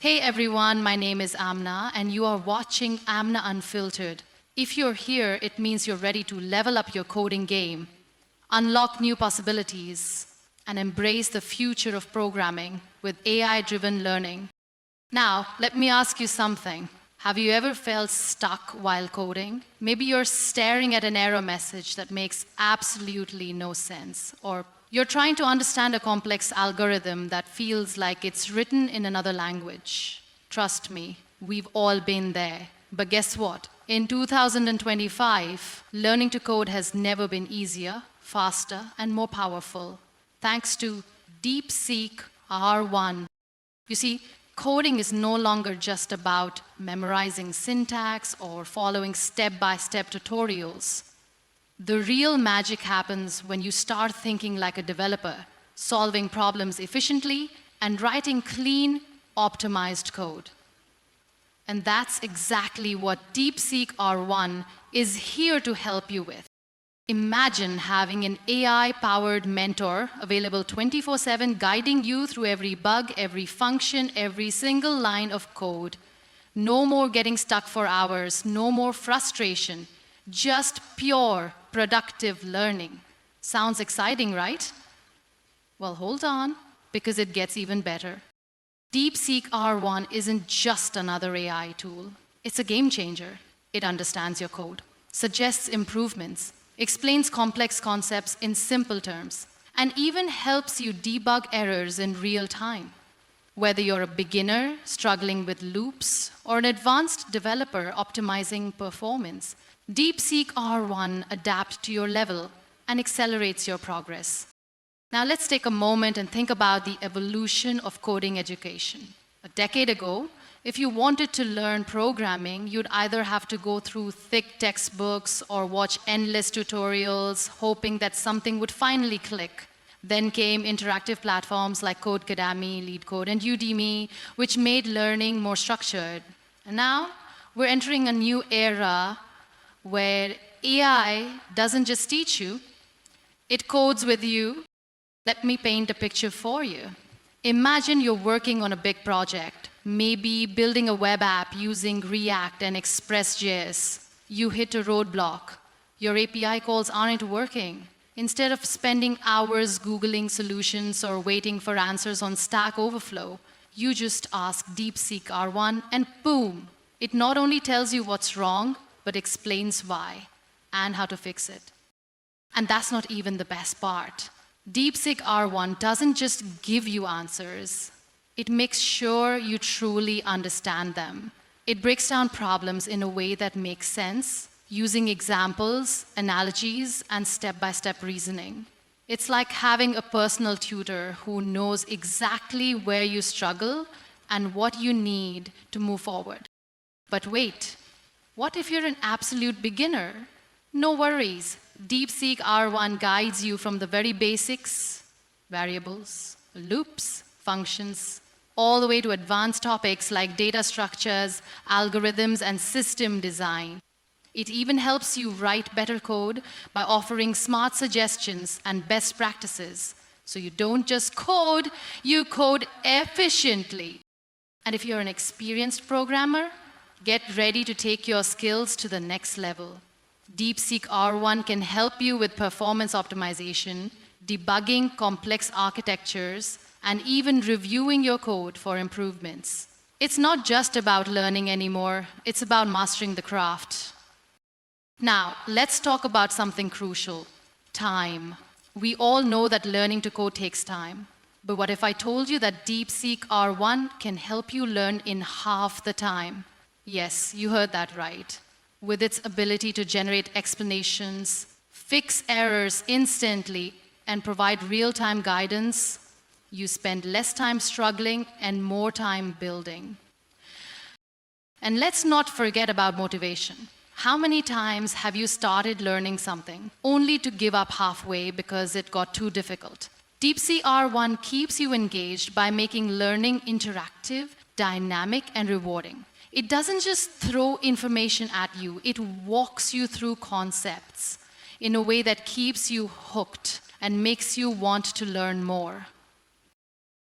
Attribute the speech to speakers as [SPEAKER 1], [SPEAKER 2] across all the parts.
[SPEAKER 1] Hey everyone, my name is Amna and you are watching Amna Unfiltered. If you're here, it means you're ready to level up your coding game, unlock new possibilities, and embrace the future of programming with AI-driven learning. Now, let me ask you something. Have you ever felt stuck while coding? Maybe you're staring at an error message that makes absolutely no sense, or you're trying to understand a complex algorithm that feels like it's written in another language. Trust me, we've all been there. But guess what? In 2025, learning to code has never been easier, faster, and more powerful, thanks to DeepSeek R1. You see, coding is no longer just about memorizing syntax or following step-by-step tutorials. The real magic happens when you start thinking like a developer, solving problems efficiently and writing clean, optimized code. And that's exactly what DeepSeek R1 is here to help you with. Imagine having an AI-powered mentor available 24/7, guiding you through every bug, every function, every single line of code. No more getting stuck for hours, no more frustration, just pure, productive learning. Sounds exciting, right? Well, hold on, because it gets even better. DeepSeek R1 isn't just another AI tool. It's a game changer. It understands your code, suggests improvements, explains complex concepts in simple terms, and even helps you debug errors in real time. Whether you're a beginner struggling with loops or an advanced developer optimizing performance, DeepSeek R1 adapts to your level and accelerates your progress. Now let's take a moment and think about the evolution of coding education. A decade ago, if you wanted to learn programming, you'd either have to go through thick textbooks or watch endless tutorials, hoping that something would finally click. Then came interactive platforms like Codecademy, LeetCode, and Udemy, which made learning more structured. And now we're entering a new era where AI doesn't just teach you, it codes with you. Let me paint a picture for you. Imagine you're working on a big project, maybe building a web app using React and Express.js. You hit a roadblock. Your API calls aren't working. Instead of spending hours Googling solutions or waiting for answers on Stack Overflow, you just ask DeepSeek R1 and boom, it not only tells you what's wrong, but explains why and how to fix it. And that's not even the best part. DeepSeek R1 doesn't just give you answers. It makes sure you truly understand them. It breaks down problems in a way that makes sense, using examples, analogies, and step-by-step reasoning. It's like having a personal tutor who knows exactly where you struggle and what you need to move forward. But wait, what if you're an absolute beginner? No worries. DeepSeek R1 guides you from the very basics, variables, loops, functions, all the way to advanced topics like data structures, algorithms, and system design. It even helps you write better code by offering smart suggestions and best practices. So you don't just code, you code efficiently. And if you're an experienced programmer, get ready to take your skills to the next level. DeepSeek R1 can help you with performance optimization, debugging complex architectures, and even reviewing your code for improvements. It's not just about learning anymore, it's about mastering the craft. Now, let's talk about something crucial: time. We all know that learning to code takes time. But what if I told you that DeepSeek R1 can help you learn in half the time? Yes, you heard that right. With its ability to generate explanations, fix errors instantly, and provide real-time guidance, you spend less time struggling and more time building. And let's not forget about motivation. How many times have you started learning something only to give up halfway because it got too difficult? DeepSeek R1 keeps you engaged by making learning interactive, dynamic, and rewarding. It doesn't just throw information at you, it walks you through concepts in a way that keeps you hooked and makes you want to learn more.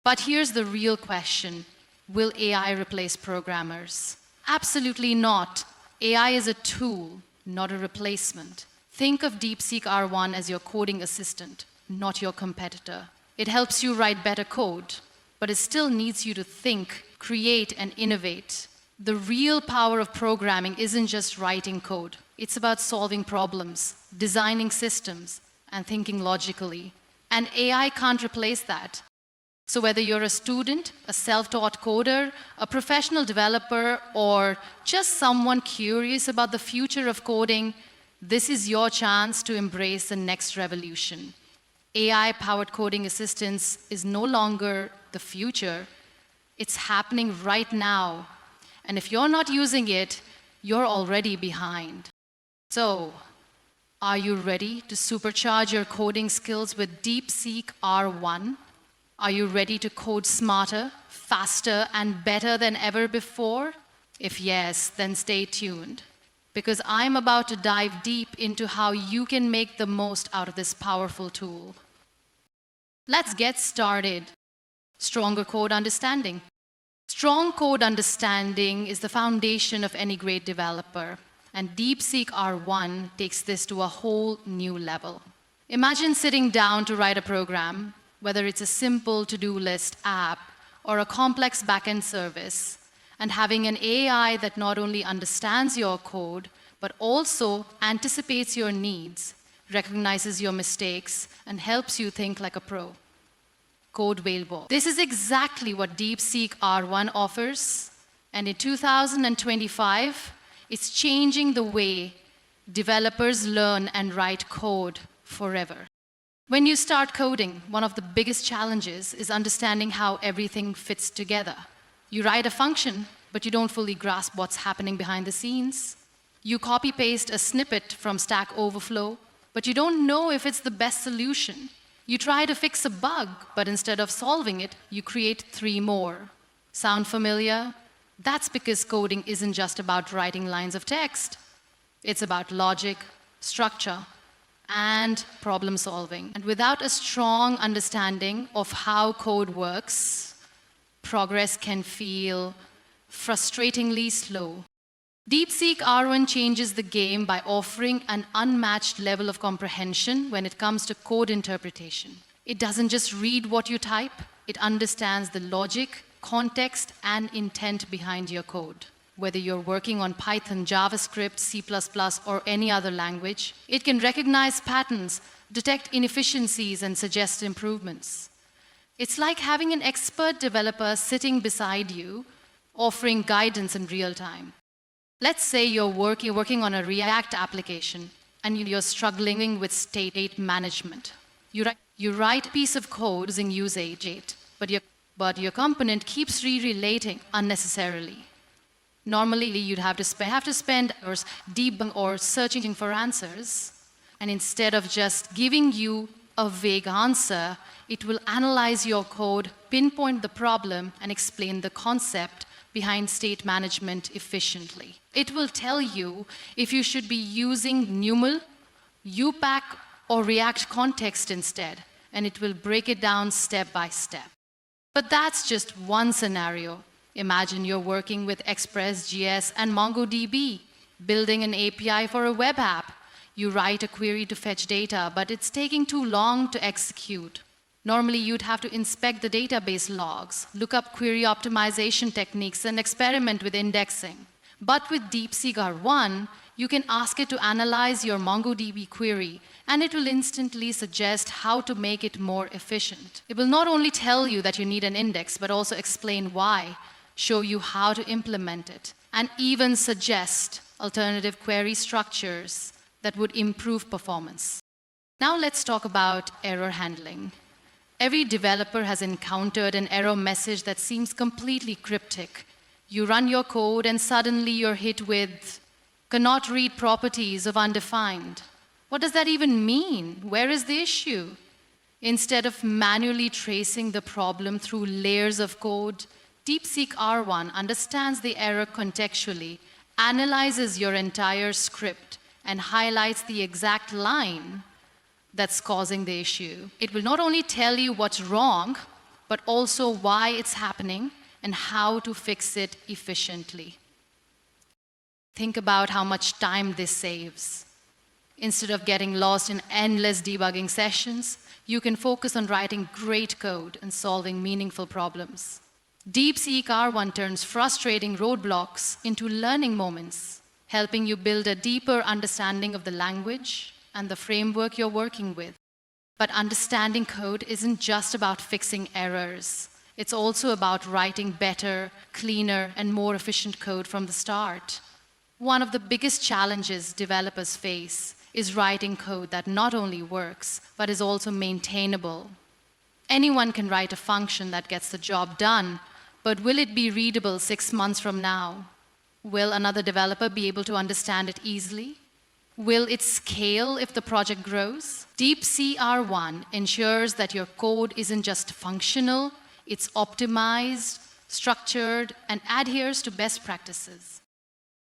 [SPEAKER 1] But here's the real question: Will AI replace programmers? Absolutely not. AI is a tool, not a replacement. Think of DeepSeek R1 as your coding assistant, not your competitor. It helps you write better code, but it still needs you to think, create, and innovate. The real power of programming isn't just writing code. It's about solving problems, designing systems, and thinking logically. And AI can't replace that. So whether you're a student, a self-taught coder, a professional developer, or just someone curious about the future of coding, this is your chance to embrace the next revolution. AI-powered coding assistance is no longer the future. It's happening right now. And if you're not using it, you're already behind. So, are you ready to supercharge your coding skills with DeepSeek R1? Are you ready to code smarter, faster, and better than ever before? If yes, then stay tuned, because I'm about to dive deep into how you can make the most out of this powerful tool. Let's get started. Stronger code understanding. Strong code understanding is the foundation of any great developer, and DeepSeek R1 takes this to a whole new level. Imagine sitting down to write a program, whether it's a simple to-do list app or a complex backend service, and having an AI that not only understands your code, but also anticipates your needs, recognizes your mistakes, and helps you think like a pro. Code Whaleball. This is exactly what DeepSeek R1 offers, and in 2025, it's changing the way developers learn and write code forever. When you start coding, one of the biggest challenges is understanding how everything fits together. You write a function, but you don't fully grasp what's happening behind the scenes. You copy-paste a snippet from Stack Overflow, but you don't know if it's the best solution. You try to fix a bug, but instead of solving it, you create 3 more. Sound familiar? That's because coding isn't just about writing lines of text. It's about logic, structure, and problem solving. And without a strong understanding of how code works, progress can feel frustratingly slow. DeepSeek R1 changes the game by offering an unmatched level of comprehension when it comes to code interpretation. It doesn't just read what you type, it understands the logic, context, and intent behind your code. Whether you're working on Python, JavaScript, C++, or any other language, it can recognize patterns, detect inefficiencies, and suggest improvements. It's like having an expert developer sitting beside you, offering guidance in real time. Let's say you're working on a React application and you're struggling with state management. You write a piece of code using use8, but your component keeps re-relating unnecessarily. Normally, you'd have to spend hours debugging or searching for answers, and instead of just giving you a vague answer, it will analyze your code, pinpoint the problem, and explain the concept behind state management efficiently. It will tell you if you should be using NumL, UPack, or React context instead, and it will break it down step by step. But that's just one scenario. Imagine you're working with Express.js and MongoDB, building an API for a web app. You write a query to fetch data, but it's taking too long to execute. Normally, you'd have to inspect the database logs, look up query optimization techniques, and experiment with indexing. But with DeepSeek R1, you can ask it to analyze your MongoDB query, and it will instantly suggest how to make it more efficient. It will not only tell you that you need an index, but also explain why, show you how to implement it, and even suggest alternative query structures that would improve performance. Now let's talk about error handling. Every developer has encountered an error message that seems completely cryptic. You run your code and suddenly you're hit with cannot read properties of undefined. What does that even mean? Where is the issue? Instead of manually tracing the problem through layers of code, DeepSeek R1 understands the error contextually, analyzes your entire script, and highlights the exact line that's causing the issue. It will not only tell you what's wrong, but also why it's happening and how to fix it efficiently. Think about how much time this saves. Instead of getting lost in endless debugging sessions, you can focus on writing great code and solving meaningful problems. DeepSeek R1 turns frustrating roadblocks into learning moments, helping you build a deeper understanding of the language and the framework you're working with. But understanding code isn't just about fixing errors. It's also about writing better, cleaner, and more efficient code from the start. One of the biggest challenges developers face is writing code that not only works, but is also maintainable. Anyone can write a function that gets the job done, but will it be readable 6 months from now? Will another developer be able to understand it easily? Will it scale if the project grows? DeepSeek R1 ensures that your code isn't just functional, it's optimized, structured, and adheres to best practices.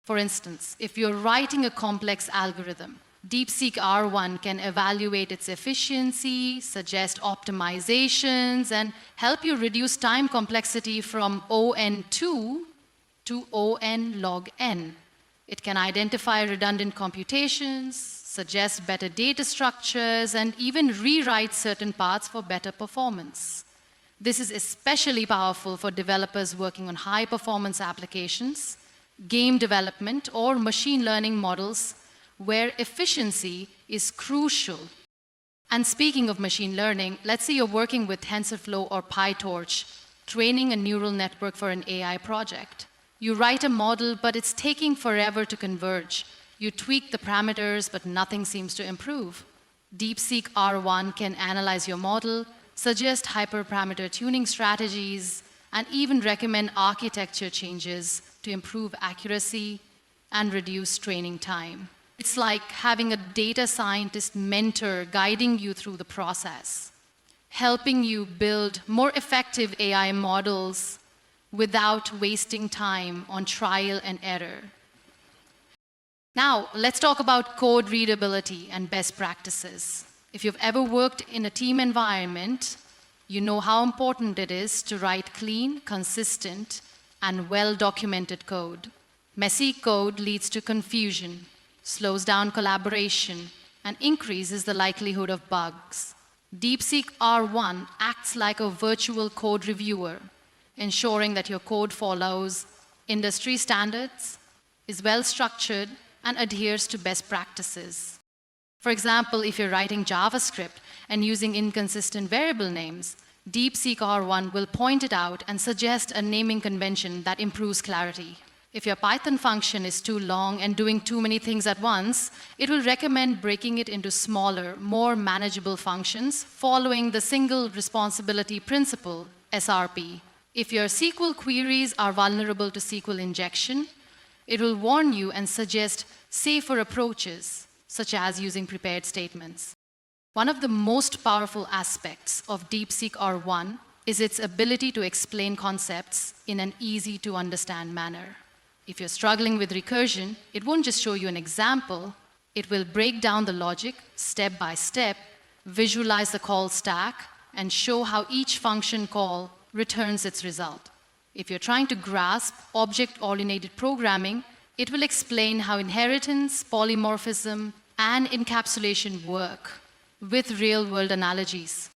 [SPEAKER 1] For instance, if you're writing a complex algorithm, DeepSeek R1 can evaluate its efficiency, suggest optimizations, and help you reduce time complexity from ON2 to ON log n. It can identify redundant computations, suggest better data structures, and even rewrite certain parts for better performance. This is especially powerful for developers working on high-performance applications, game development, or machine learning models where efficiency is crucial. And speaking of machine learning, let's say you're working with TensorFlow or PyTorch, training a neural network for an AI project. You write a model, but it's taking forever to converge. You tweak the parameters, but nothing seems to improve. DeepSeek R1 can analyze your model, suggest hyperparameter tuning strategies, and even recommend architecture changes to improve accuracy and reduce training time. It's like having a data scientist mentor guiding you through the process, helping you build more effective AI models without wasting time on trial and error. Now, let's talk about code readability and best practices. If you've ever worked in a team environment, you know how important it is to write clean, consistent, and well-documented code. Messy code leads to confusion, slows down collaboration, and increases the likelihood of bugs. DeepSeek R1 acts like a virtual code reviewer, ensuring that your code follows industry standards, is well-structured, and adheres to best practices. For example, if you're writing JavaScript and using inconsistent variable names, DeepSeek R1 will point it out and suggest a naming convention that improves clarity. If your Python function is too long and doing too many things at once, it will recommend breaking it into smaller, more manageable functions following the single responsibility principle, SRP. If your SQL queries are vulnerable to SQL injection, it will warn you and suggest safer approaches, such as using prepared statements. One of the most powerful aspects of DeepSeek R1 is its ability to explain concepts in an easy-to-understand manner. If you're struggling with recursion, it won't just show you an example, it will break down the logic step by step, visualize the call stack, and show how each function call returns its result. If you're trying to grasp object-oriented programming, it will explain how inheritance, polymorphism, and encapsulation work with real-world analogies.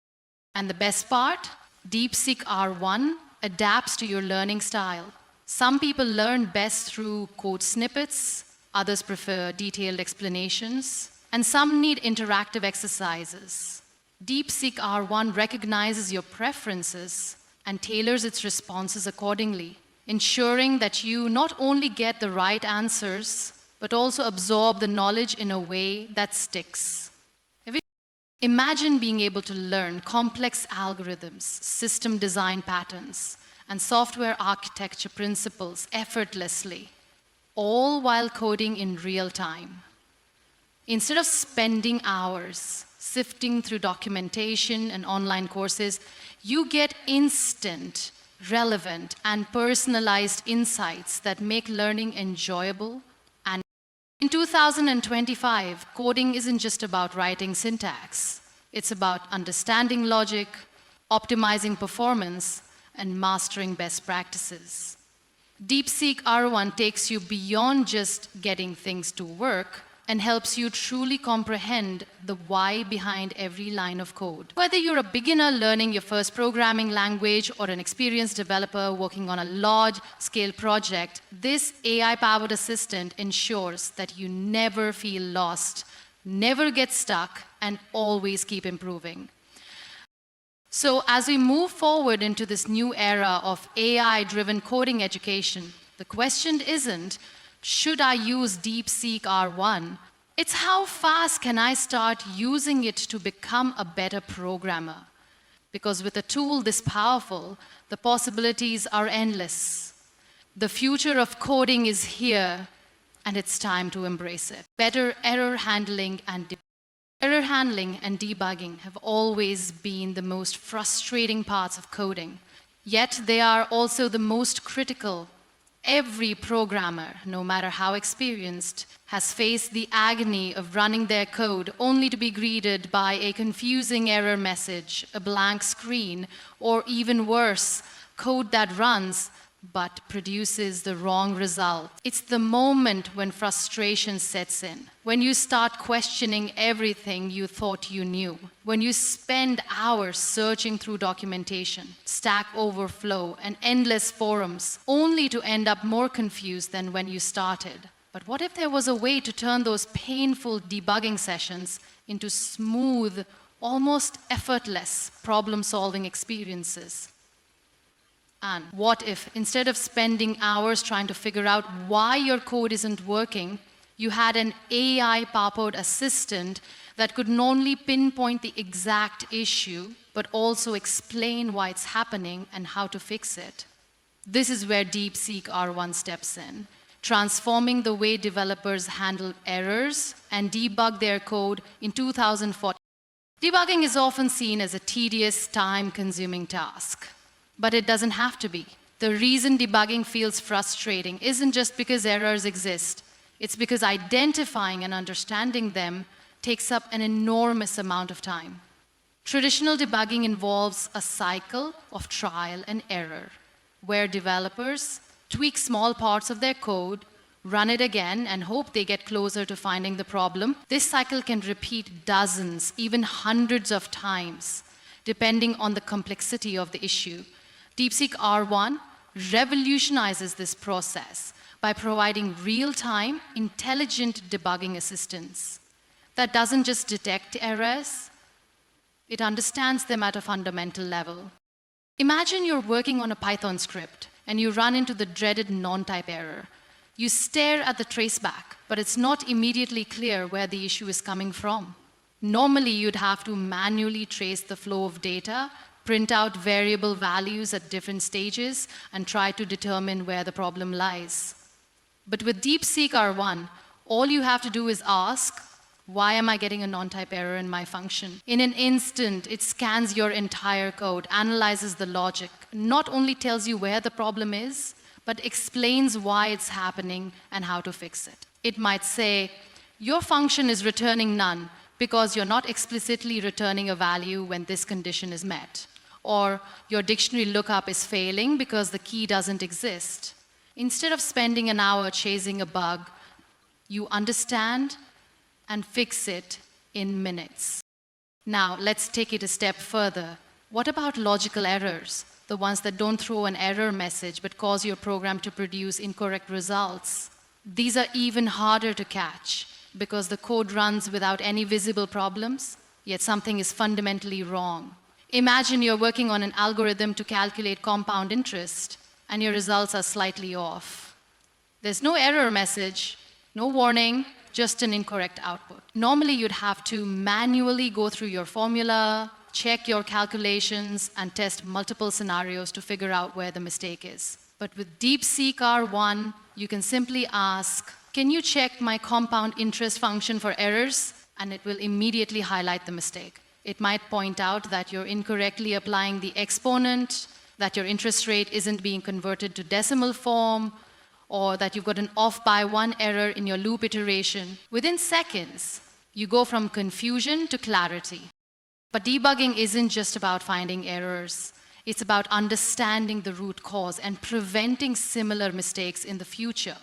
[SPEAKER 1] And the best part, DeepSeek R1 adapts to your learning style. Some people learn best through code snippets, others prefer detailed explanations, and some need interactive exercises. DeepSeek R1 recognizes your preferences and tailors its responses accordingly, ensuring that you not only get the right answers, but also absorb the knowledge in a way that sticks. Imagine being able to learn complex algorithms, system design patterns, and software architecture principles effortlessly, all while coding in real time. Instead of spending hours sifting through documentation and online courses, you get instant, relevant, and personalized insights that make learning enjoyable. And in 2025, coding isn't just about writing syntax. It's about understanding logic, optimizing performance, and mastering best practices. DeepSeek R1 takes you beyond just getting things to work and helps you truly comprehend the why behind every line of code. Whether you're a beginner learning your first programming language or an experienced developer working on a large-scale project, this AI-powered assistant ensures that you never feel lost, never get stuck, and always keep improving. So as we move forward into this new era of AI-driven coding education, the question isn't, should I use DeepSeek R1? It's how fast can I start using it to become a better programmer? Because with a tool this powerful, the possibilities are endless. The future of coding is here, and it's time to embrace it. Better error handling and debugging have always been the most frustrating parts of coding, yet they are also the most critical. Every programmer, no matter how experienced, has faced the agony of running their code only to be greeted by a confusing error message, a blank screen, or even worse, code that runs but produces the wrong result. It's the moment when frustration sets in, when you start questioning everything you thought you knew, when you spend hours searching through documentation, Stack Overflow, and endless forums, only to end up more confused than when you started. But what if there was a way to turn those painful debugging sessions into smooth, almost effortless problem-solving experiences? And what if, instead of spending hours trying to figure out why your code isn't working, you had an AI-powered assistant that could not only pinpoint the exact issue, but also explain why it's happening and how to fix it? This is where DeepSeek R1 steps in, transforming the way developers handle errors and debug their code in 2014. Debugging is often seen as a tedious, time-consuming task. But it doesn't have to be. The reason debugging feels frustrating isn't just because errors exist. It's because identifying and understanding them takes up an enormous amount of time. Traditional debugging involves a cycle of trial and error, where developers tweak small parts of their code, run it again, and hope they get closer to finding the problem. This cycle can repeat dozens, even hundreds of times, depending on the complexity of the issue. DeepSeek R1 revolutionizes this process by providing real-time, intelligent debugging assistance that doesn't just detect errors, it understands them at a fundamental level. Imagine you're working on a Python script and you run into the dreaded non-type error. You stare at the traceback, but it's not immediately clear where the issue is coming from. Normally, you'd have to manually trace the flow of data, print out variable values at different stages, and try to determine where the problem lies. But with DeepSeek R1, all you have to do is ask, why am I getting a non-type error in my function? In an instant, it scans your entire code, analyzes the logic, not only tells you where the problem is, but explains why it's happening and how to fix it. It might say, your function is returning none because you're not explicitly returning a value when this condition is met. Or your dictionary lookup is failing because the key doesn't exist. Instead of spending an hour chasing a bug, you understand and fix it in minutes. Now, let's take it a step further. What about logical errors? The ones that don't throw an error message but cause your program to produce incorrect results. These are even harder to catch because the code runs without any visible problems, yet something is fundamentally wrong. Imagine you're working on an algorithm to calculate compound interest, and your results are slightly off. There's no error message, no warning, just an incorrect output. Normally, you'd have to manually go through your formula, check your calculations, and test multiple scenarios to figure out where the mistake is. But with DeepSeek R1, you can simply ask, can you check my compound interest function for errors? And it will immediately highlight the mistake. It might point out that you're incorrectly applying the exponent, that your interest rate isn't being converted to decimal form, or that you've got an off by one error in your loop iteration. Within seconds, you go from confusion to clarity. But debugging isn't just about finding errors. It's about understanding the root cause and preventing similar mistakes in the future.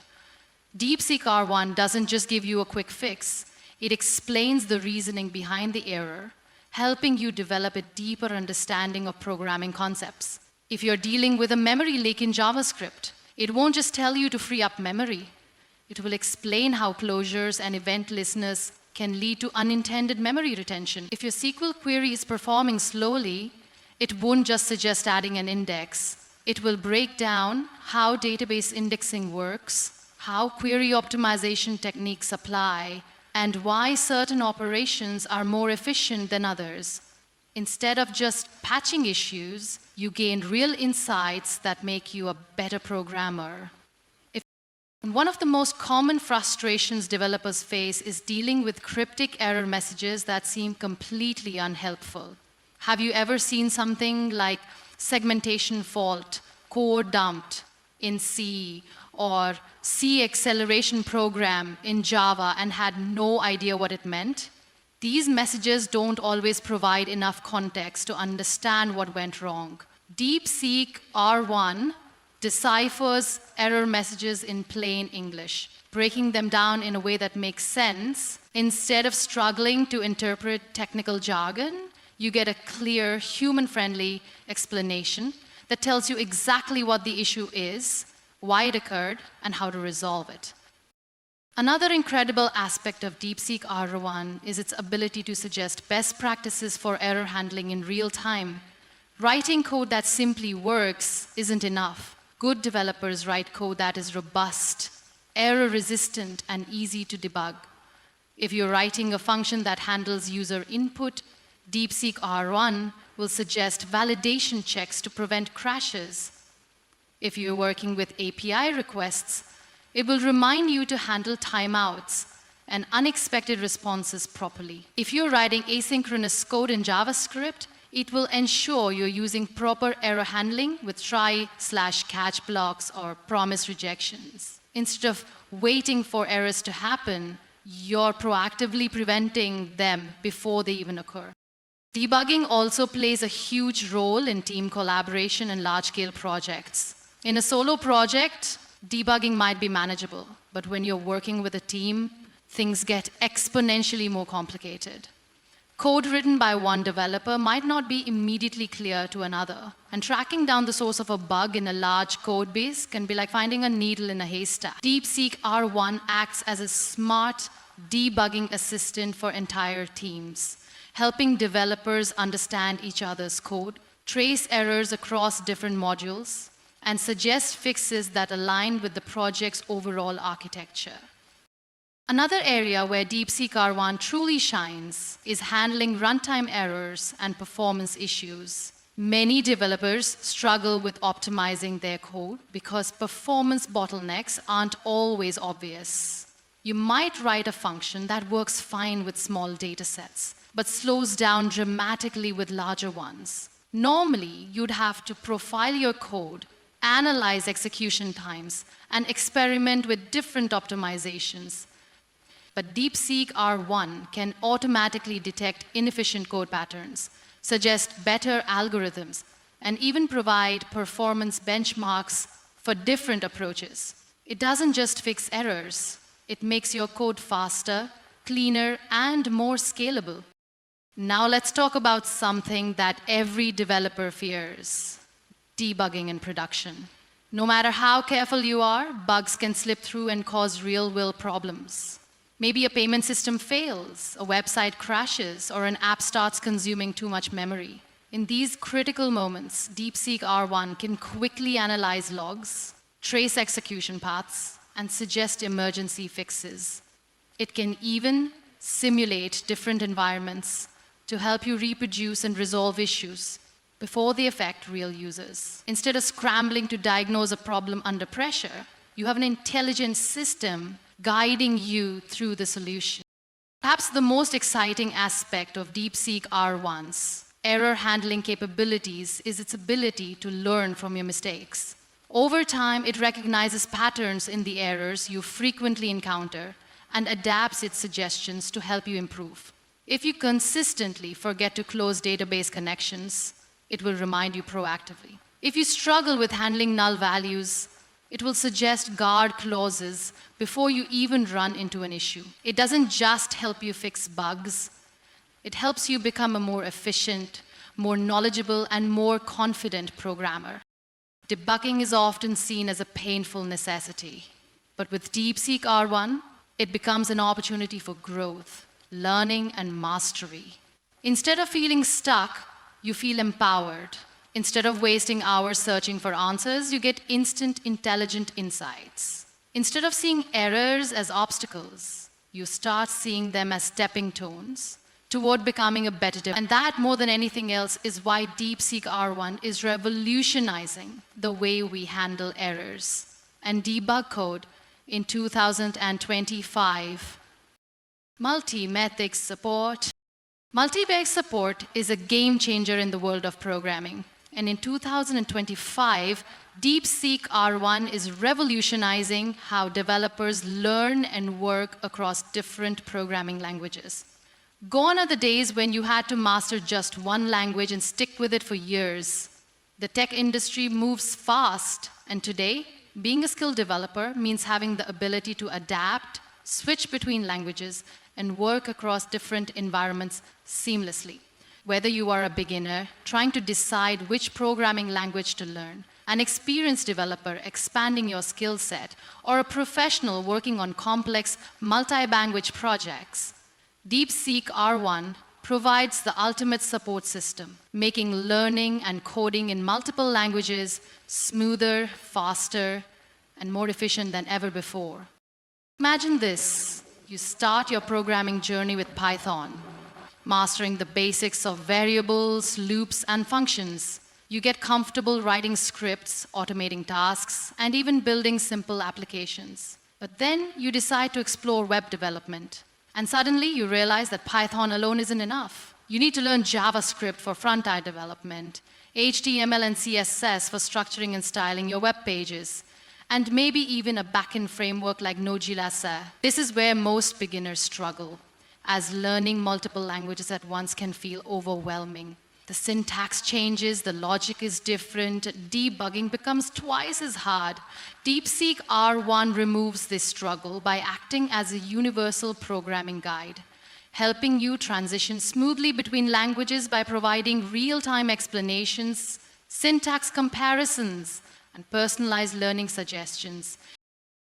[SPEAKER 1] DeepSeek R1 doesn't just give you a quick fix. It explains the reasoning behind the error, helping you develop a deeper understanding of programming concepts. If you're dealing with a memory leak in JavaScript, it won't just tell you to free up memory. It will explain how closures and event listeners can lead to unintended memory retention. If your SQL query is performing slowly, it won't just suggest adding an index. It will break down how database indexing works, how query optimization techniques apply, and why certain operations are more efficient than others. Instead of just patching issues, you gain real insights that make you a better programmer. One of the most common frustrations developers face is dealing with cryptic error messages that seem completely unhelpful. Have you ever seen something like segmentation fault, code dumped in C, or C acceleration program in Java and had no idea what it meant? These messages don't always provide enough context to understand what went wrong. DeepSeek R1 deciphers error messages in plain English, breaking them down in a way that makes sense. Instead of struggling to interpret technical jargon, you get a clear, human-friendly explanation that tells you exactly what the issue is, why it occurred, and how to resolve it. Another incredible aspect of DeepSeek R1 is its ability to suggest best practices for error handling in real time. Writing code that simply works isn't enough. Good developers write code that is robust, error-resistant, and easy to debug. If you're writing a function that handles user input, DeepSeek R1 will suggest validation checks to prevent crashes. If you're working with API requests, it will remind you to handle timeouts and unexpected responses properly. If you're writing asynchronous code in JavaScript, it will ensure you're using proper error handling with try/catch blocks or promise rejections. Instead of waiting for errors to happen, you're proactively preventing them before they even occur. Debugging also plays a huge role in team collaboration and large-scale projects. In a solo project, debugging might be manageable, but when you're working with a team, things get exponentially more complicated. Code written by one developer might not be immediately clear to another, and tracking down the source of a bug in a large code base can be like finding a needle in a haystack. DeepSeek R1 acts as a smart debugging assistant for entire teams, helping developers understand each other's code, trace errors across different modules, and suggest fixes that align with the project's overall architecture. Another area where DeepSeek R1 truly shines is handling runtime errors and performance issues. Many developers struggle with optimizing their code because performance bottlenecks aren't always obvious. You might write a function that works fine with small data sets, but slows down dramatically with larger ones. Normally, you'd have to profile your code, analyze execution times, and experiment with different optimizations. But DeepSeek R1 can automatically detect inefficient code patterns, suggest better algorithms, and even provide performance benchmarks for different approaches. It doesn't just fix errors. It makes your code faster, cleaner, and more scalable. Now let's talk about something that every developer fears: debugging in production. No matter how careful you are, bugs can slip through and cause real-world problems. Maybe a payment system fails, a website crashes, or an app starts consuming too much memory. In these critical moments, DeepSeek R1 can quickly analyze logs, trace execution paths, and suggest emergency fixes. It can even simulate different environments to help you reproduce and resolve issues before they affect real users. Instead of scrambling to diagnose a problem under pressure, you have an intelligent system guiding you through the solution. Perhaps the most exciting aspect of DeepSeek R1's error handling capabilities is its ability to learn from your mistakes. Over time, it recognizes patterns in the errors you frequently encounter and adapts its suggestions to help you improve. If you consistently forget to close database connections, It will remind you proactively. If you struggle with handling null values, it will suggest guard clauses before you even run into an issue. It doesn't just help you fix bugs, it helps you become a more efficient, more knowledgeable, and more confident programmer. Debugging is often seen as a painful necessity, but with DeepSeek R1, it becomes an opportunity for growth, learning, and mastery. Instead of feeling stuck, you feel empowered. Instead of wasting hours searching for answers, you get instant, intelligent insights. Instead of seeing errors as obstacles, you start seeing them as stepping stones toward becoming a better developer. And that, more than anything else, is why DeepSeek R1 is revolutionizing the way we handle errors and debug code in 2025. Multi-methods support. Multi-methods support is a game changer in the world of programming. And in 2025, DeepSeek R1 is revolutionizing how developers learn and work across different programming languages. Gone are the days when you had to master just one language and stick with it for years. The tech industry moves fast, and today, being a skilled developer means having the ability to adapt, switch between languages, and work across different environments seamlessly. Whether you are a beginner trying to decide which programming language to learn, an experienced developer expanding your skill set, or a professional working on complex multi-language projects, DeepSeek R1 provides the ultimate support system, making learning and coding in multiple languages smoother, faster, and more efficient than ever before. Imagine this. You start your programming journey with Python, mastering the basics of variables, loops, and functions. You get comfortable writing scripts, automating tasks, and even building simple applications. But then you decide to explore web development. And suddenly you realize that Python alone isn't enough. You need to learn JavaScript for front-end development, HTML and CSS for structuring and styling your web pages, and maybe even a backend framework like Node.js. This is where most beginners struggle, as learning multiple languages at once can feel overwhelming. The syntax changes, the logic is different, debugging becomes twice as hard. DeepSeek R1 removes this struggle by acting as a universal programming guide, helping you transition smoothly between languages by providing real-time explanations, syntax comparisons, and personalized learning suggestions.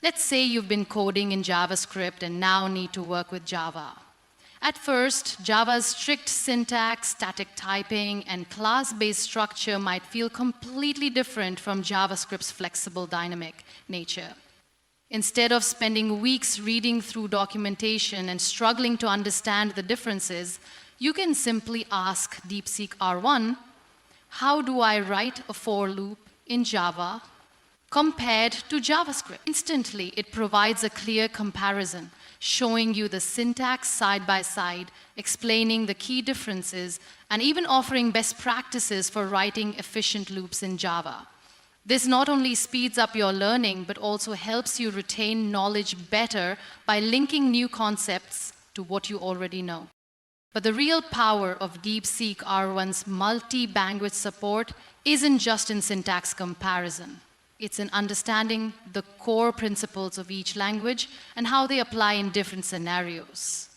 [SPEAKER 1] Let's say you've been coding in JavaScript and now need to work with Java. At first, Java's strict syntax, static typing, and class-based structure might feel completely different from JavaScript's flexible, dynamic nature. Instead of spending weeks reading through documentation and struggling to understand the differences, you can simply ask DeepSeek R1, how do I write a for loop in Java compared to JavaScript? Instantly, it provides a clear comparison, showing you the syntax side by side, explaining the key differences, and even offering best practices for writing efficient loops in Java. This not only speeds up your learning, but also helps you retain knowledge better by linking new concepts to what you already know. But the real power of DeepSeek R1's multi-language support isn't just in syntax comparison. It's in understanding the core principles of each language and how they apply in different scenarios.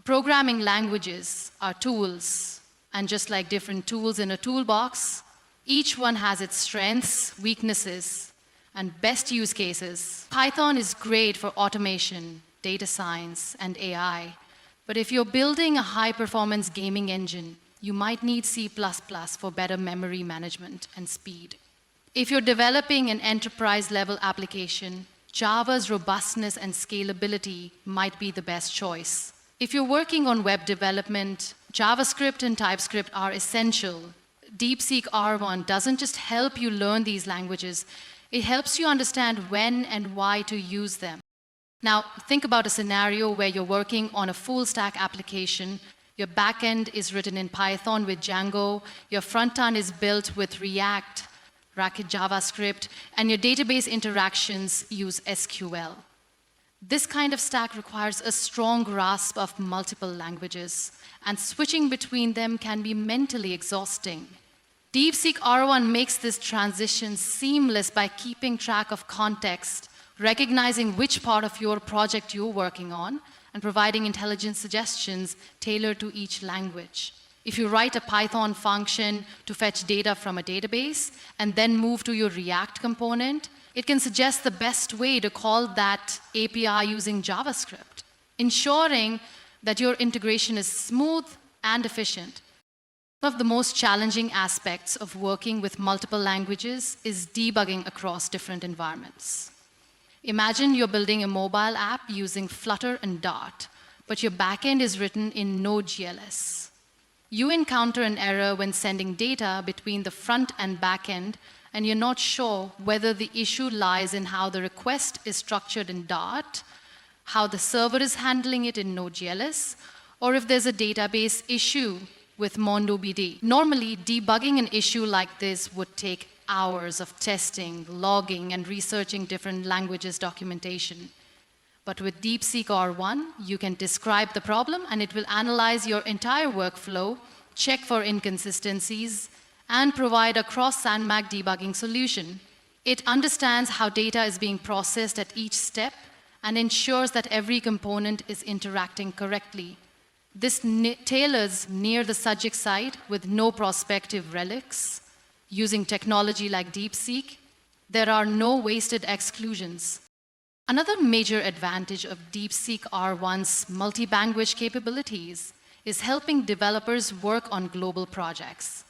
[SPEAKER 1] Programming languages are tools, and just like different tools in a toolbox, each one has its strengths, weaknesses, and best use cases. Python is great for automation, data science, and AI. But if you're building a high-performance gaming engine, you might need C++ for better memory management and speed. If you're developing an enterprise-level application, Java's robustness and scalability might be the best choice. If you're working on web development, JavaScript and TypeScript are essential. DeepSeek R1 doesn't just help you learn these languages, it helps you understand when and why to use them. Now, think about a scenario where you're working on a full-stack application. Your backend is written in Python with Django, your front-end is built with React, JavaScript, and your database interactions use SQL. This kind of stack requires a strong grasp of multiple languages, and switching between them can be mentally exhausting. DeepSeek R1 makes this transition seamless by keeping track of context, recognizing which part of your project you're working on, and providing intelligent suggestions tailored to each language. If you write a Python function to fetch data from a database and then move to your React component, it can suggest the best way to call that API using JavaScript, ensuring that your integration is smooth and efficient. One of the most challenging aspects of working with multiple languages is debugging across different environments. Imagine you're building a mobile app using Flutter and Dart, but your backend is written in Node.js. You encounter an error when sending data between the front and backend, and you're not sure whether the issue lies in how the request is structured in Dart, how the server is handling it in Node.js, or if there's a database issue with MongoDB. Normally, debugging an issue like this would take hours of testing, logging, and researching different languages documentation. But with DeepSeek R1, you can describe the problem and it will analyze your entire workflow, check for inconsistencies, and provide a cross-sandbag debugging solution. It understands how data is being processed at each step and ensures that every component is interacting correctly. This tailors near the subject side with no prospective relics. Using technology like DeepSeek, there are no wasted exclusions. Another major advantage of DeepSeek R1's multi-language capabilities is helping developers work on global projects.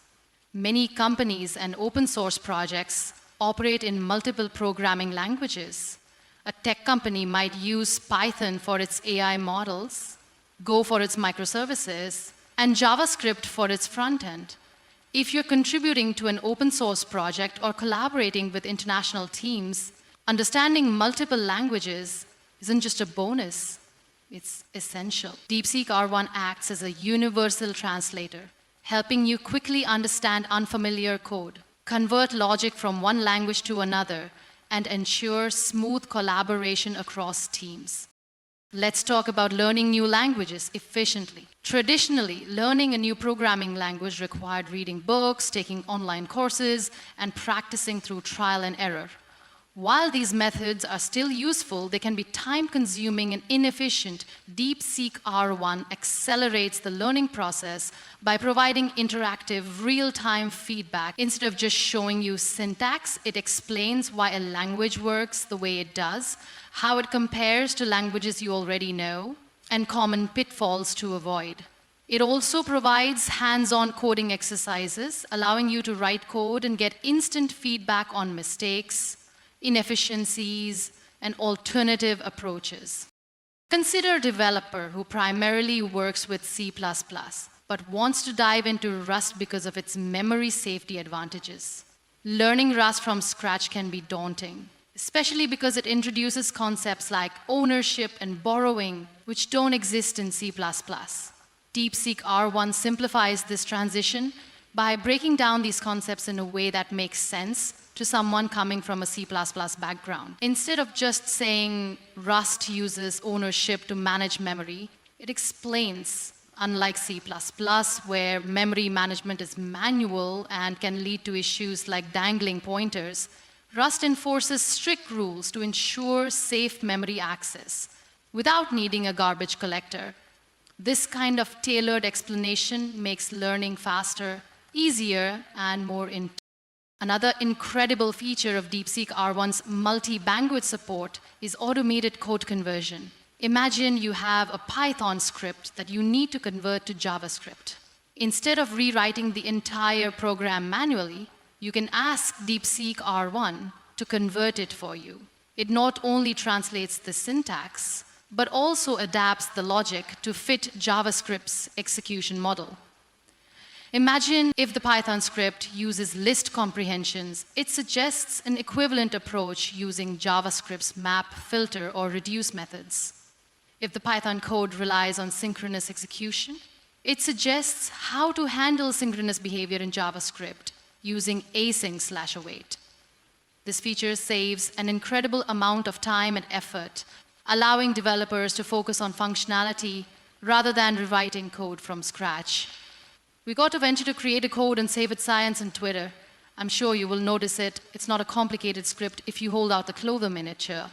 [SPEAKER 1] Many companies and open source projects operate in multiple programming languages. A tech company might use Python for its AI models, Go for its microservices, and JavaScript for its front end. If you're contributing to an open source project or collaborating with international teams, understanding multiple languages isn't just a bonus, it's essential. DeepSeek R1 acts as a universal translator, helping you quickly understand unfamiliar code, convert logic from one language to another, and ensure smooth collaboration across teams. Let's talk about learning new languages efficiently. Traditionally, learning a new programming language required reading books, taking online courses, and practicing through trial and error. While these methods are still useful, they can be time-consuming and inefficient. DeepSeek R1 accelerates the learning process by providing interactive, real-time feedback. Instead of just showing you syntax, it explains why a language works the way it does, how it compares to languages you already know, and common pitfalls to avoid. It also provides hands-on coding exercises, allowing you to write code and get instant feedback on mistakes, inefficiencies, and alternative approaches. Consider a developer who primarily works with C++, but wants to dive into Rust because of its memory safety advantages. Learning Rust from scratch can be daunting, especially because it introduces concepts like ownership and borrowing, which don't exist in C++. DeepSeek R1 simplifies this transition by breaking down these concepts in a way that makes sense to someone coming from a C++ background. Instead of just saying Rust uses ownership to manage memory, it explains, unlike C++, where memory management is manual and can lead to issues like dangling pointers, Rust enforces strict rules to ensure safe memory access without needing a garbage collector. This kind of tailored explanation makes learning faster, easier, and more intuitive. Another incredible feature of DeepSeek R1's multi-language support is automated code conversion. Imagine you have a Python script that you need to convert to JavaScript. Instead of rewriting the entire program manually, you can ask DeepSeek R1 to convert it for you. It not only translates the syntax, but also adapts the logic to fit JavaScript's execution model. Imagine if the Python script uses list comprehensions, it suggests an equivalent approach using JavaScript's map, filter, or reduce methods. If the Python code relies on synchronous execution, it suggests how to handle synchronous behavior in JavaScript using async/await. This feature saves an incredible amount of time and effort, allowing developers to focus on functionality rather than rewriting code from scratch. We got to venture to create a code and save it science on Twitter. I'm sure you will notice it. It's not a complicated script if you hold out the Clover miniature.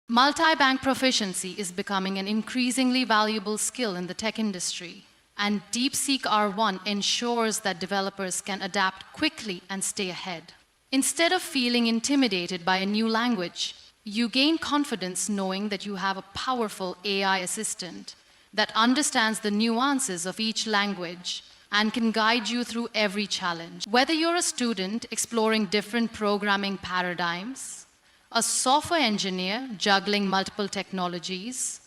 [SPEAKER 1] Multi-bank proficiency is becoming an increasingly valuable skill in the tech industry, and DeepSeek R1 ensures that developers can adapt quickly and stay ahead. Instead of feeling intimidated by a new language, you gain confidence knowing that you have a powerful AI assistant that understands the nuances of each language and can guide you through every challenge. Whether you're a student exploring different programming paradigms, a software engineer juggling multiple technologies,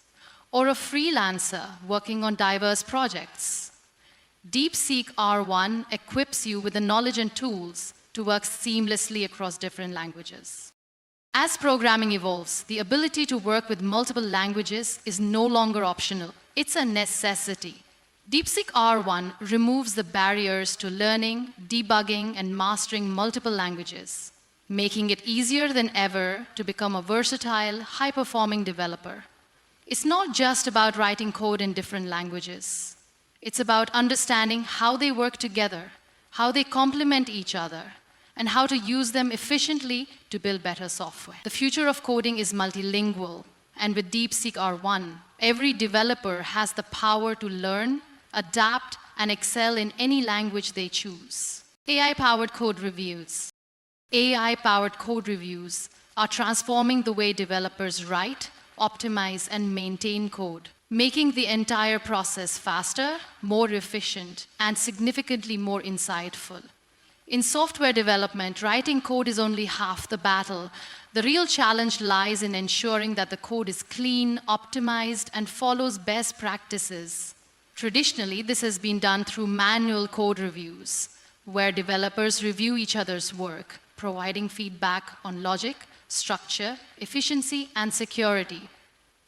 [SPEAKER 1] or a freelancer working on diverse projects, DeepSeek R1 equips you with the knowledge and tools to work seamlessly across different languages. As programming evolves, the ability to work with multiple languages is no longer optional. It's a necessity. DeepSeek R1 removes the barriers to learning, debugging, and mastering multiple languages, making it easier than ever to become a versatile, high-performing developer. It's not just about writing code in different languages. It's about understanding how they work together, how they complement each other, and how to use them efficiently to build better software. The future of coding is multilingual, and with DeepSeek R1, every developer has the power to learn, adapt, and excel in any language they choose. AI-powered code reviews. AI-powered code reviews are transforming the way developers write, optimize, and maintain code, making the entire process faster, more efficient, and significantly more insightful. In software development, writing code is only half the battle. The real challenge lies in ensuring that the code is clean, optimized, and follows best practices. Traditionally, this has been done through manual code reviews, where developers review each other's work, providing feedback on logic, structure, efficiency, and security.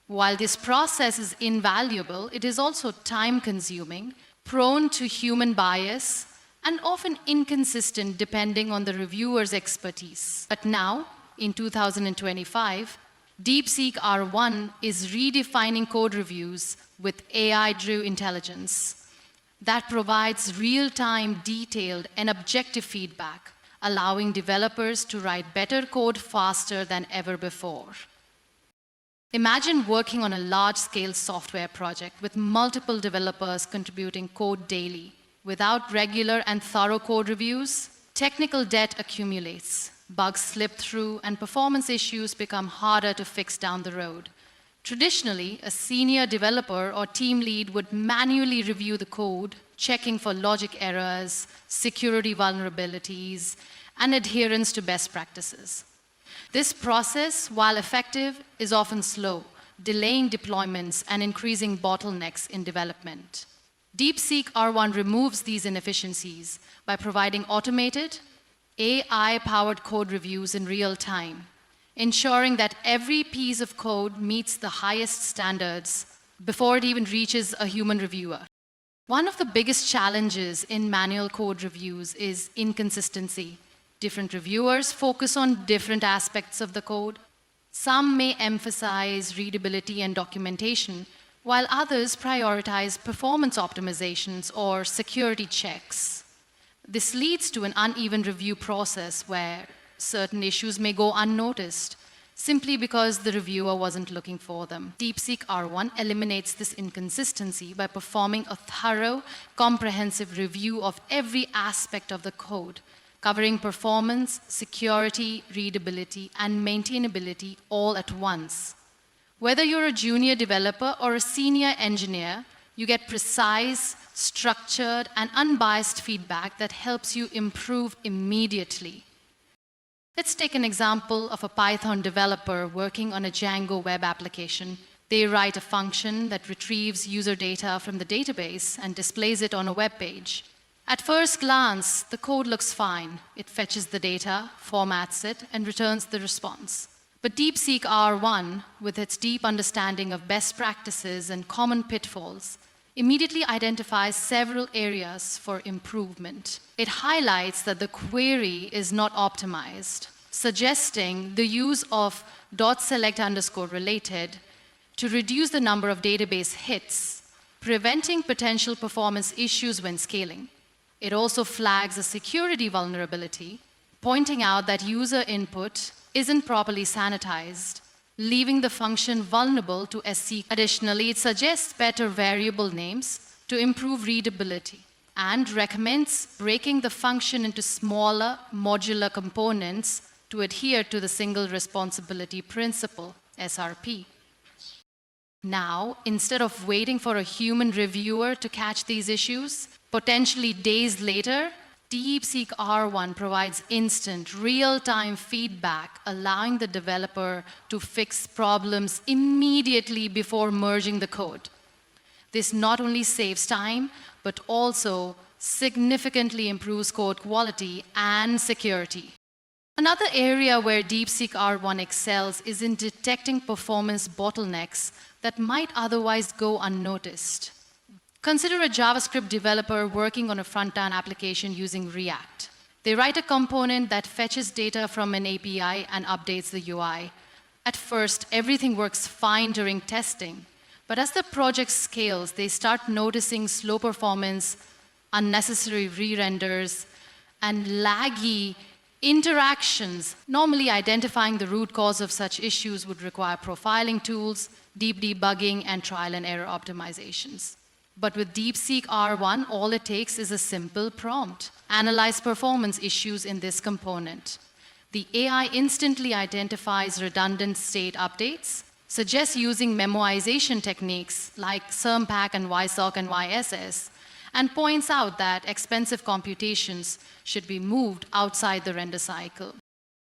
[SPEAKER 1] While this process is invaluable, it is also time-consuming, prone to human bias, and often inconsistent depending on the reviewer's expertise. But now, in 2025, DeepSeek R1 is redefining code reviews with AI-driven intelligence that provides real-time, detailed, and objective feedback, allowing developers to write better code faster than ever before. Imagine working on a large-scale software project with multiple developers contributing code daily. Without regular and thorough code reviews, technical debt accumulates, bugs slip through, and performance issues become harder to fix down the road. Traditionally, a senior developer or team lead would manually review the code, checking for logic errors, security vulnerabilities, and adherence to best practices. This process, while effective, is often slow, delaying deployments and increasing bottlenecks in development. DeepSeek R1 removes these inefficiencies by providing automated, AI-powered code reviews in real time, ensuring that every piece of code meets the highest standards before it even reaches a human reviewer. One of the biggest challenges in manual code reviews is inconsistency. Different reviewers focus on different aspects of the code. Some may emphasize readability and documentation, while others prioritize performance optimizations or security checks. This leads to an uneven review process where certain issues may go unnoticed simply because the reviewer wasn't looking for them. DeepSeek R1 eliminates this inconsistency by performing a thorough, comprehensive review of every aspect of the code, covering performance, security, readability, and maintainability all at once. Whether you're a junior developer or a senior engineer, you get precise, structured, and unbiased feedback that helps you improve immediately. Let's take an example of a Python developer working on a Django web application. They write a function that retrieves user data from the database and displays it on a web page. At first glance, the code looks fine. It fetches the data, formats it, and returns the response. But DeepSeek R1, with its deep understanding of best practices and common pitfalls, immediately identifies several areas for improvement. It highlights that the query is not optimized, suggesting the use of .select_related to reduce the number of database hits preventing potential performance issues when scaling. It also flags a security vulnerability, pointing out that user input isn't properly sanitized, leaving the function vulnerable to SC. Additionally, it suggests better variable names to improve readability and recommends breaking the function into smaller modular components to adhere to the single responsibility principle, SRP. Now, instead of waiting for a human reviewer to catch these issues, potentially days later, DeepSeek R1 provides instant, real-time feedback, allowing the developer to fix problems immediately before merging the code. This not only saves time, but also significantly improves code quality and security. Another area where DeepSeek R1 excels is in detecting performance bottlenecks that might otherwise go unnoticed. Consider a JavaScript developer working on a front-end application using React. They write a component that fetches data from an API and updates the UI. At first, everything works fine during testing, but as the project scales, they start noticing slow performance, unnecessary re-renders, and laggy interactions. Normally, identifying the root cause of such issues would require profiling tools, deep debugging, and trial and error optimizations. But with DeepSeek R1, all it takes is a simple prompt. Analyze performance issues in this component. The AI instantly identifies redundant state updates, suggests using memoization techniques like SERMPACK and YSOC and YSS, and points out that expensive computations should be moved outside the render cycle.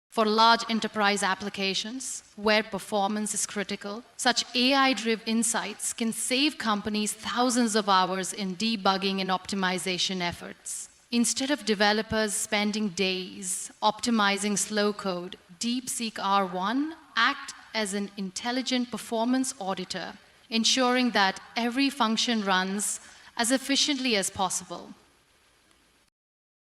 [SPEAKER 1] For large enterprise applications where performance is critical, such AI-driven insights can save companies thousands of hours in debugging and optimization efforts. Instead of developers spending days optimizing slow code, DeepSeek R1 acts as an intelligent performance auditor, ensuring that every function runs as efficiently as possible.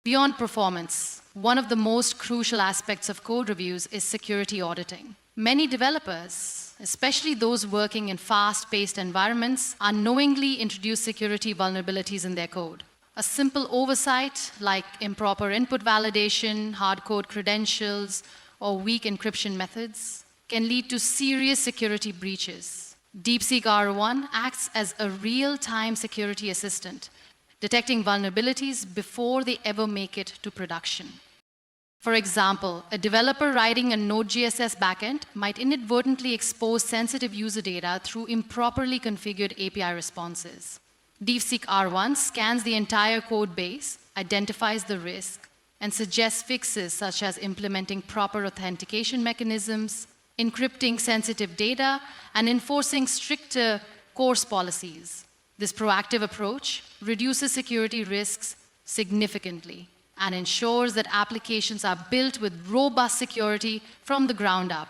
[SPEAKER 1] Beyond performance, one of the most crucial aspects of code reviews is security auditing. Many developers, especially those working in fast-paced environments, unknowingly introduce security vulnerabilities in their code. A simple oversight, like improper input validation, hard-code credentials, or weak encryption methods, can lead to serious security breaches. DeepSeek R1 acts as a real-time security assistant, detecting vulnerabilities before they ever make it to production. For example, a developer writing a Node.js backend might inadvertently expose sensitive user data through improperly configured API responses. DeepSeek R1 scans the entire code base, identifies the risk, and suggests fixes such as implementing proper authentication mechanisms, encrypting sensitive data, and enforcing stricter course policies. This proactive approach reduces security risks significantly and ensures that applications are built with robust security from the ground up.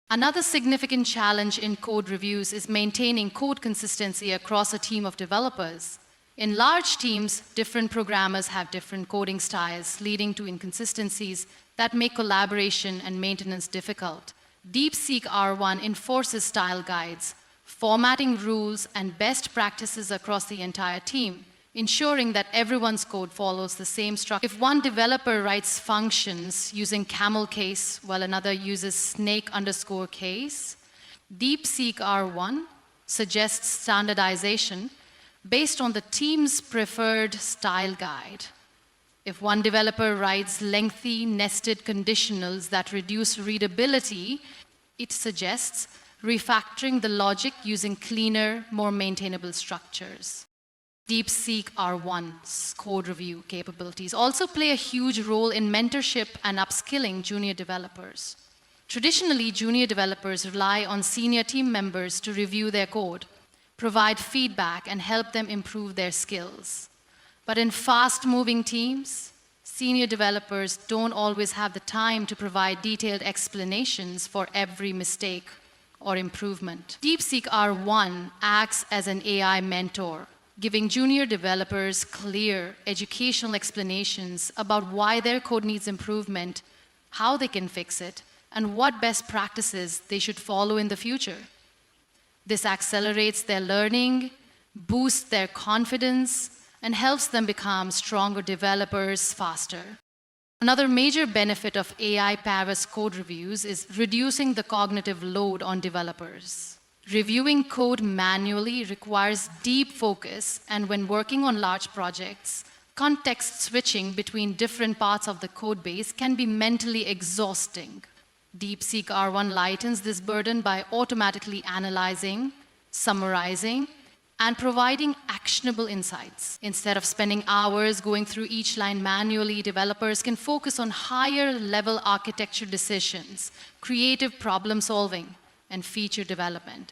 [SPEAKER 1] Another significant challenge in code reviews is maintaining code consistency across a team of developers. In large teams, different programmers have different coding styles, leading to inconsistencies that make collaboration and maintenance difficult. DeepSeek R1 enforces style guides, formatting rules, and best practices across the entire team, ensuring that everyone's code follows the same structure. If one developer writes functions using camel case while another uses snake_case, DeepSeek R1 suggests standardization based on the team's preferred style guide. If one developer writes lengthy, nested conditionals that reduce readability, it suggests refactoring the logic using cleaner, more maintainable structures. DeepSeek R1's code review capabilities also play a huge role in mentorship and upskilling junior developers. Traditionally, junior developers rely on senior team members to review their code, provide feedback, and help them improve their skills. But in fast-moving teams, senior developers don't always have the time to provide detailed explanations for every mistake or improvement. DeepSeek R1 acts as an AI mentor, giving junior developers clear educational explanations about why their code needs improvement, how they can fix it, and what best practices they should follow in the future. This accelerates their learning, boosts their confidence, and helps them become stronger developers faster. Another major benefit of AI-powered code reviews is reducing the cognitive load on developers. Reviewing code manually requires deep focus, and when working on large projects, context switching between different parts of the code base can be mentally exhausting. DeepSeek R1 lightens this burden by automatically analyzing, summarizing, and providing actionable insights. Instead of spending hours going through each line manually, developers can focus on higher-level architecture decisions, creative problem-solving, and feature development.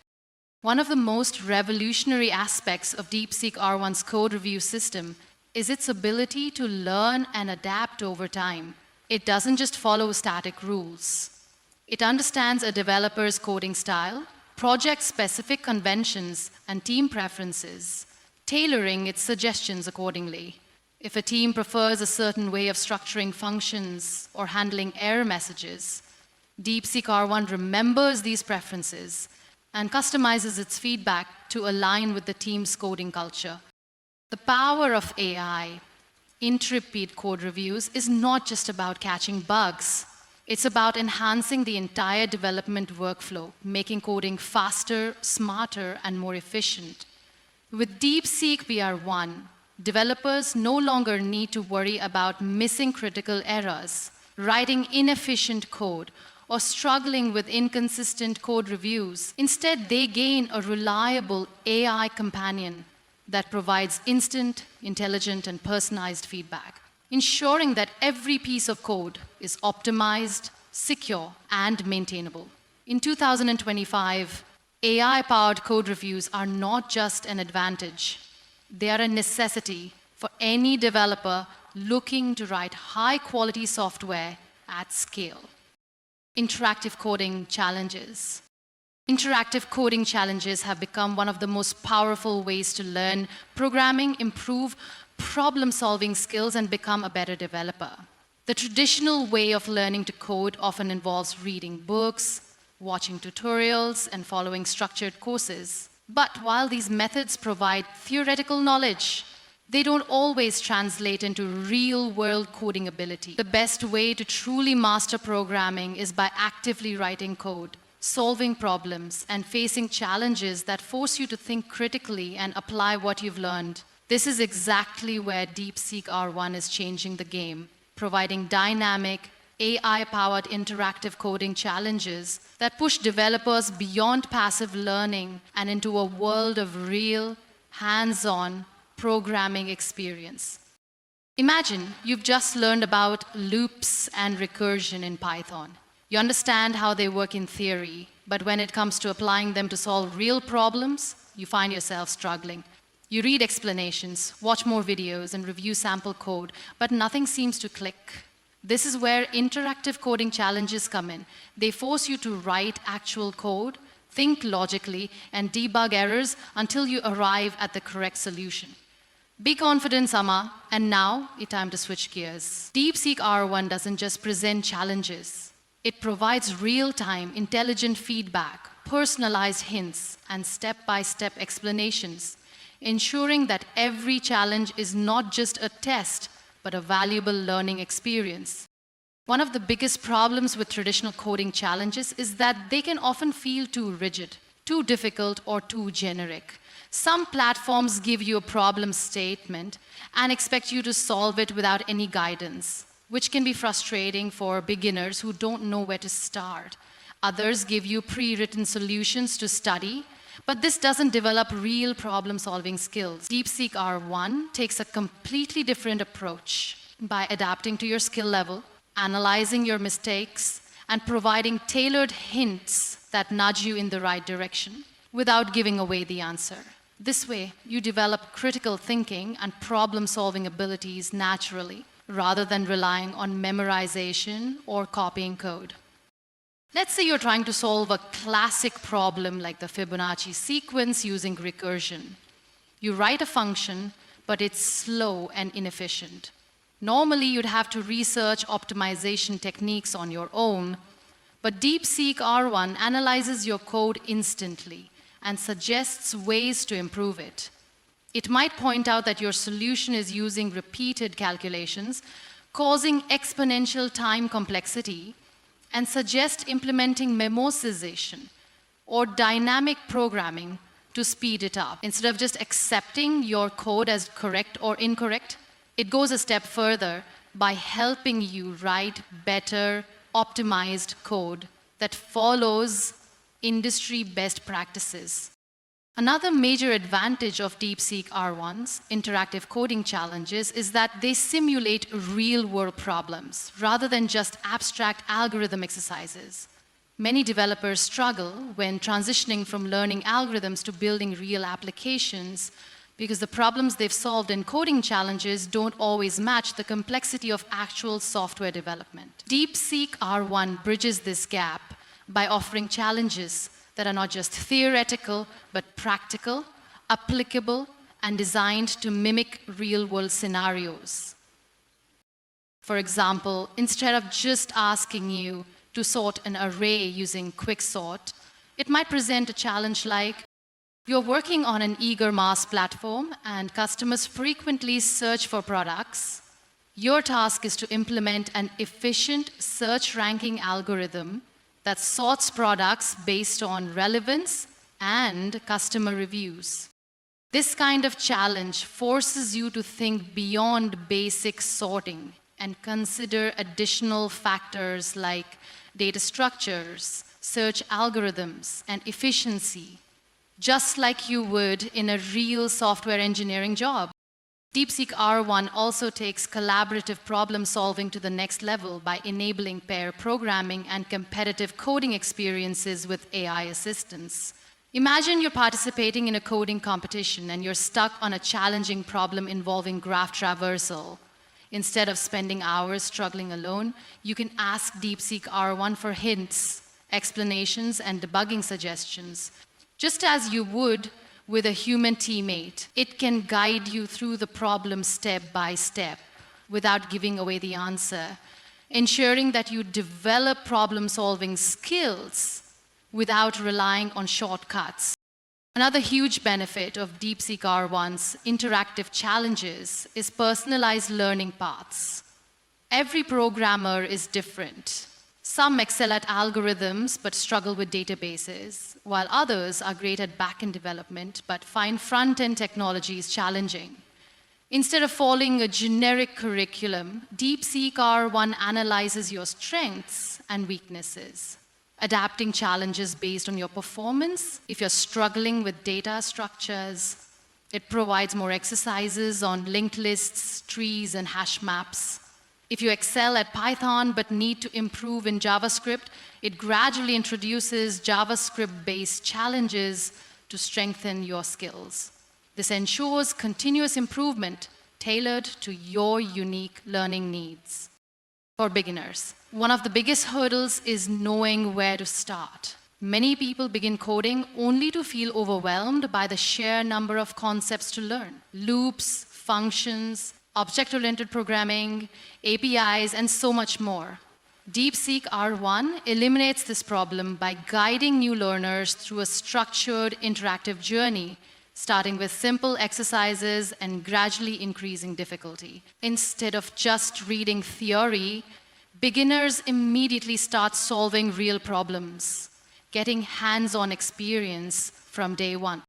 [SPEAKER 1] One of the most revolutionary aspects of DeepSeek R1's code review system is its ability to learn and adapt over time. It doesn't just follow static rules. It understands a developer's coding style, project-specific conventions, and team preferences, tailoring its suggestions accordingly. If a team prefers a certain way of structuring functions or handling error messages, DeepSeek R1 remembers these preferences and customizes its feedback to align with the team's coding culture. The power of AI in repeat code reviews is not just about catching bugs. It's about enhancing the entire development workflow, making coding faster, smarter, and more efficient. With DeepSeek R1, developers no longer need to worry about missing critical errors, writing inefficient code, or struggling with inconsistent code reviews. Instead, they gain a reliable AI companion that provides instant, intelligent, and personalized feedback, ensuring that every piece of code is optimized, secure, and maintainable. In 2025, AI-powered code reviews are not just an advantage. They are a necessity for any developer looking to write high-quality software at scale. Interactive coding challenges. Interactive coding challenges have become one of the most powerful ways to learn programming, improve problem-solving skills, and become a better developer. The traditional way of learning to code often involves reading books, watching tutorials, and following structured courses. But while these methods provide theoretical knowledge, they don't always translate into real-world coding ability. The best way to truly master programming is by actively writing code, solving problems, and facing challenges that force you to think critically and apply what you've learned. This is exactly where DeepSeek R1 is changing the game, providing dynamic, AI-powered interactive coding challenges that push developers beyond passive learning and into a world of real, hands-on programming experience. Imagine you've just learned about loops and recursion in Python. You understand how they work in theory, but when it comes to applying them to solve real problems, you find yourself struggling. You read explanations, watch more videos, and review sample code, but nothing seems to click. This is where interactive coding challenges come in. They force you to write actual code, think logically, and debug errors until you arrive at the correct solution. Be confident, Sama, and now it's time to switch gears. DeepSeek R1 doesn't just present challenges. It provides real-time, intelligent feedback, personalized hints, and step-by-step explanations, ensuring that every challenge is not just a test, but a valuable learning experience. One of the biggest problems with traditional coding challenges is that they can often feel too rigid, too difficult, or too generic. Some platforms give you a problem statement and expect you to solve it without any guidance, which can be frustrating for beginners who don't know where to start. Others give you pre-written solutions to study, but this doesn't develop real problem-solving skills. DeepSeek R1 takes a completely different approach by adapting to your skill level, analyzing your mistakes, and providing tailored hints that nudge you in the right direction without giving away the answer. This way, you develop critical thinking and problem-solving abilities naturally, rather than relying on memorization or copying code. Let's say you're trying to solve a classic problem like the Fibonacci sequence using recursion. You write a function, but it's slow and inefficient. Normally, you'd have to research optimization techniques on your own, but DeepSeek R1 analyzes your code instantly and suggests ways to improve it. It might point out that your solution is using repeated calculations, causing exponential time complexity, and suggest implementing memosization or dynamic programming to speed it up. Instead of just accepting your code as correct or incorrect, it goes a step further by helping you write better, optimized code that follows industry best practices. Another major advantage of DeepSeek R1's interactive coding challenges is that they simulate real-world problems rather than just abstract algorithm exercises. Many developers struggle when transitioning from learning algorithms to building real applications because the problems they've solved in coding challenges don't always match the complexity of actual software development. DeepSeek R1 bridges this gap by offering challenges that are not just theoretical, but practical, applicable, and designed to mimic real-world scenarios. For example, instead of just asking you to sort an array using quicksort, it might present a challenge like, you're working on an e-commerce platform and customers frequently search for products. Your task is to implement an efficient search ranking algorithm that sorts products based on relevance and customer reviews. This kind of challenge forces you to think beyond basic sorting and consider additional factors like data structures, search algorithms, and efficiency, just like you would in a real software engineering job. DeepSeek R1 also takes collaborative problem solving to the next level by enabling pair programming and competitive coding experiences with AI assistance. Imagine you're participating in a coding competition and you're stuck on a challenging problem involving graph traversal. Instead of spending hours struggling alone, you can ask DeepSeek R1 for hints, explanations, and debugging suggestions. Just as you would with a human teammate, it can guide you through the problem step by step without giving away the answer, ensuring that you develop problem-solving skills without relying on shortcuts. Another huge benefit of DeepSeek R1's interactive challenges is personalized learning paths. Every programmer is different. Some excel at algorithms but struggle with databases, while others are great at back-end development but find front-end technologies challenging. Instead of following a generic curriculum, DeepSeek R1 analyzes your strengths and weaknesses, adapting challenges based on your performance. If you're struggling with data structures, it provides more exercises on linked lists, trees, and hash maps. If you excel at Python but need to improve in JavaScript, it gradually introduces JavaScript-based challenges to strengthen your skills. This ensures continuous improvement tailored to your unique learning needs. For beginners, one of the biggest hurdles is knowing where to start. Many people begin coding only to feel overwhelmed by the sheer number of concepts to learn. Loops, functions, object-oriented programming, APIs, and so much more. DeepSeek R1 eliminates this problem by guiding new learners through a structured, interactive journey, starting with simple exercises and gradually increasing difficulty. Instead of just reading theory, beginners immediately start solving real problems, getting hands-on experience from day one.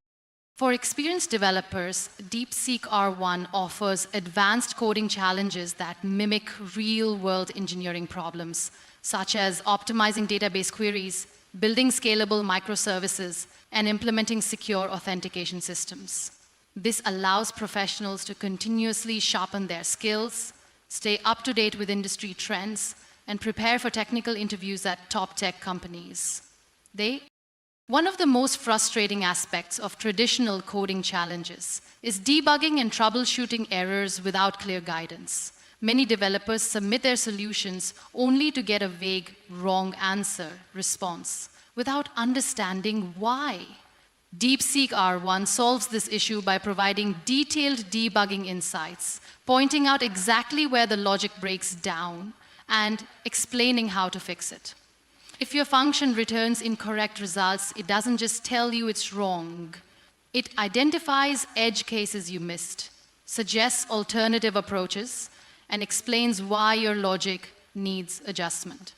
[SPEAKER 1] For experienced developers, DeepSeek R1 offers advanced coding challenges that mimic real-world engineering problems, such as optimizing database queries, building scalable microservices, and implementing secure authentication systems. This allows professionals to continuously sharpen their skills, stay up-to-date with industry trends, and prepare for technical interviews at top tech companies. One of the most frustrating aspects of traditional coding challenges is debugging and troubleshooting errors without clear guidance. Many developers submit their solutions only to get a vague wrong answer response without understanding why. DeepSeek R1 solves this issue by providing detailed debugging insights, pointing out exactly where the logic breaks down and explaining how to fix it. If your function returns incorrect results, it doesn't just tell you it's wrong. It identifies edge cases you missed, suggests alternative approaches, and explains why your logic needs adjustment.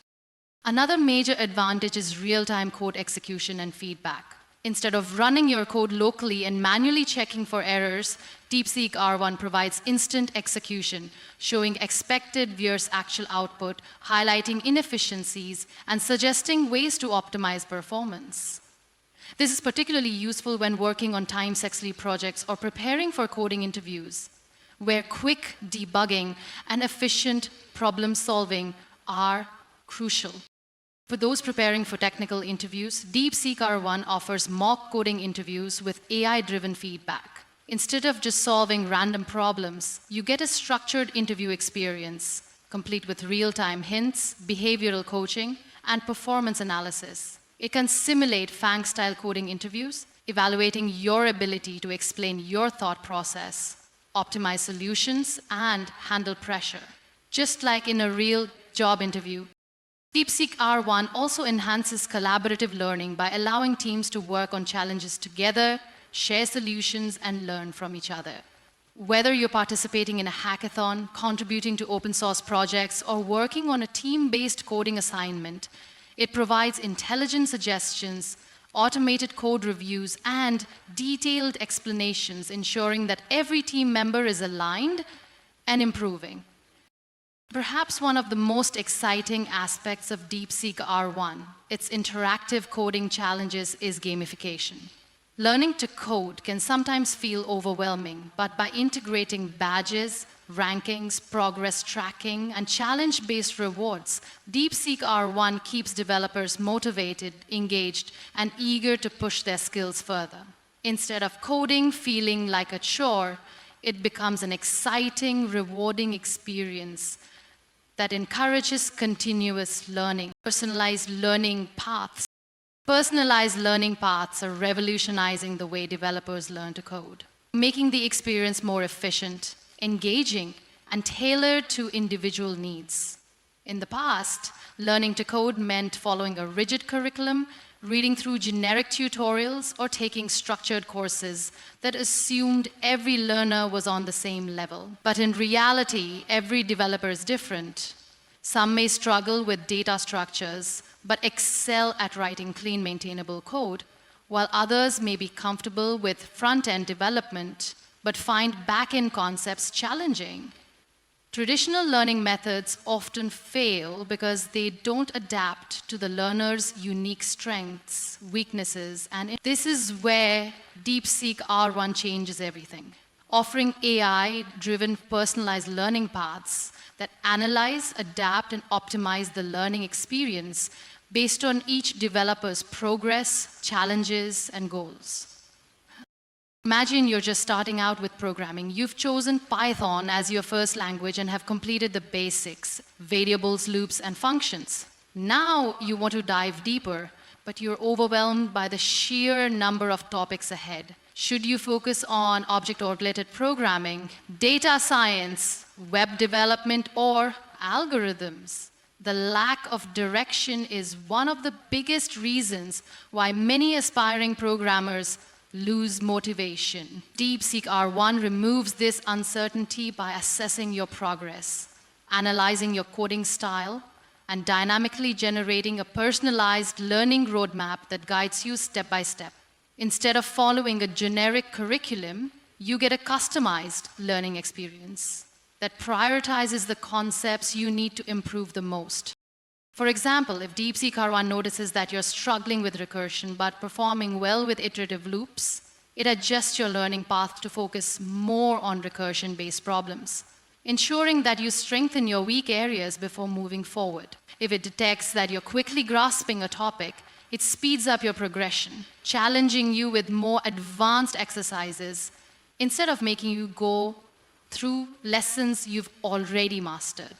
[SPEAKER 1] Another major advantage is real-time code execution and feedback. Instead of running your code locally and manually checking for errors, DeepSeek R1 provides instant execution, showing expected versus actual output, highlighting inefficiencies, and suggesting ways to optimize performance. This is particularly useful when working on time-sensitive projects or preparing for coding interviews, where quick debugging and efficient problem-solving are crucial. For those preparing for technical interviews, DeepSeek R1 offers mock coding interviews with AI-driven feedback. Instead of just solving random problems, you get a structured interview experience, complete with real-time hints, behavioral coaching, and performance analysis. It can simulate FANG-style coding interviews, evaluating your ability to explain your thought process, optimize solutions, and handle pressure. Just like in a real job interview, DeepSeek R1 also enhances collaborative learning by allowing teams to work on challenges together, share solutions, and learn from each other. Whether you're participating in a hackathon, contributing to open source projects, or working on a team-based coding assignment, it provides intelligent suggestions, automated code reviews, and detailed explanations, ensuring that every team member is aligned and improving. Perhaps one of the most exciting aspects of DeepSeek R1, its interactive coding challenges, is gamification. Learning to code can sometimes feel overwhelming, but by integrating badges, rankings, progress tracking, and challenge-based rewards, DeepSeek R1 keeps developers motivated, engaged, and eager to push their skills further. Instead of coding feeling like a chore, it becomes an exciting, rewarding experience that encourages continuous learning. Personalized learning paths. Personalized learning paths are revolutionizing the way developers learn to code, making the experience more efficient, engaging, and tailored to individual needs. In the past, learning to code meant following a rigid curriculum, reading through generic tutorials, or taking structured courses that assumed every learner was on the same level. But in reality, every developer is different. Some may struggle with data structures, but excel at writing clean, maintainable code, while others may be comfortable with front-end development, but find back-end concepts challenging. Traditional learning methods often fail because they don't adapt to the learner's unique strengths, weaknesses, and this is where DeepSeek R1 changes everything, offering AI-driven personalized learning paths that analyze, adapt, and optimize the learning experience based on each developer's progress, challenges, and goals. Imagine you're just starting out with programming. You've chosen Python as your first language and have completed the basics, variables, loops, and functions. Now you want to dive deeper, but you're overwhelmed by the sheer number of topics ahead. Should you focus on object-oriented programming, data science, web development, or algorithms? The lack of direction is one of the biggest reasons why many aspiring programmers lose motivation. DeepSeek R1 removes this uncertainty by assessing your progress, analyzing your coding style, and dynamically generating a personalized learning roadmap that guides you step by step. Instead of following a generic curriculum, you get a customized learning experience that prioritizes the concepts you need to improve the most. For example, if DeepSeek R1 notices that you're struggling with recursion but performing well with iterative loops, it adjusts your learning path to focus more on recursion-based problems, ensuring that you strengthen your weak areas before moving forward. If it detects that you're quickly grasping a topic, it speeds up your progression, challenging you with more advanced exercises instead of making you go through lessons you've already mastered.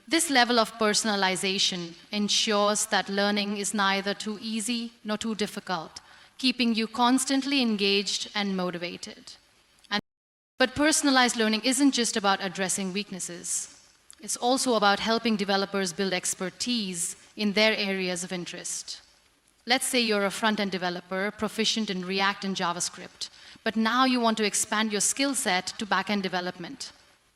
[SPEAKER 1] This level of personalization ensures that learning is neither too easy nor too difficult, keeping you constantly engaged and motivated. But personalized learning isn't just about addressing weaknesses. It's also about helping developers build expertise in their areas of interest. Let's say you're a front-end developer, proficient in React and JavaScript, but now you want to expand your skill set to back-end development.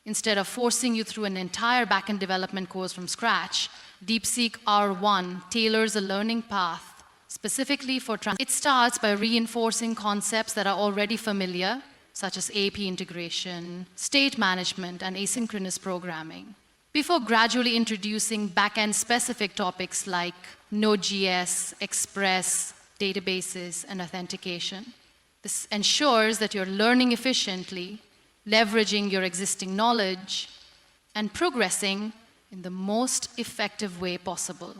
[SPEAKER 1] Instead of forcing you through an entire back-end development course from scratch, DeepSeek R1 tailors a learning path specifically for It starts by reinforcing concepts that are already familiar, such as API integration, state management, and asynchronous programming, before gradually introducing back-end specific topics like Node.js, Express, databases, and authentication. This ensures that you're learning efficiently, leveraging your existing knowledge, and progressing in the most effective way possible.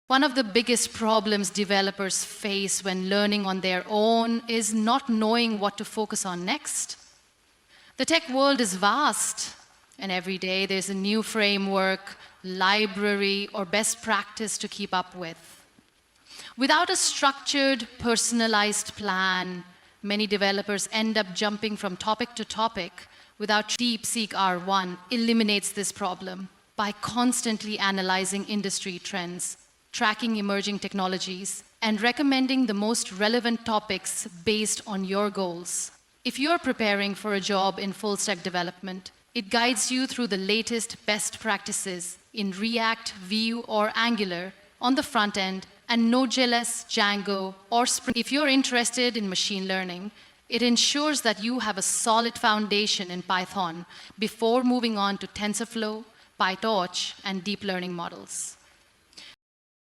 [SPEAKER 1] One of the biggest problems developers face when learning on their own is not knowing what to focus on next. The tech world is vast, and every day there's a new framework, library, or best practice to keep up with. Without a structured, personalized plan, many developers end up jumping from topic to topic without. DeepSeek R1 eliminates this problem by constantly analyzing industry trends, tracking emerging technologies, and recommending the most relevant topics based on your goals. If you're preparing for a job in full-stack development, it guides you through the latest best practices in React, Vue, or Angular on the front end, and Node.js, Django, or Spring. If you're interested in machine learning, it ensures that you have a solid foundation in Python before moving on to TensorFlow, PyTorch, and deep learning models.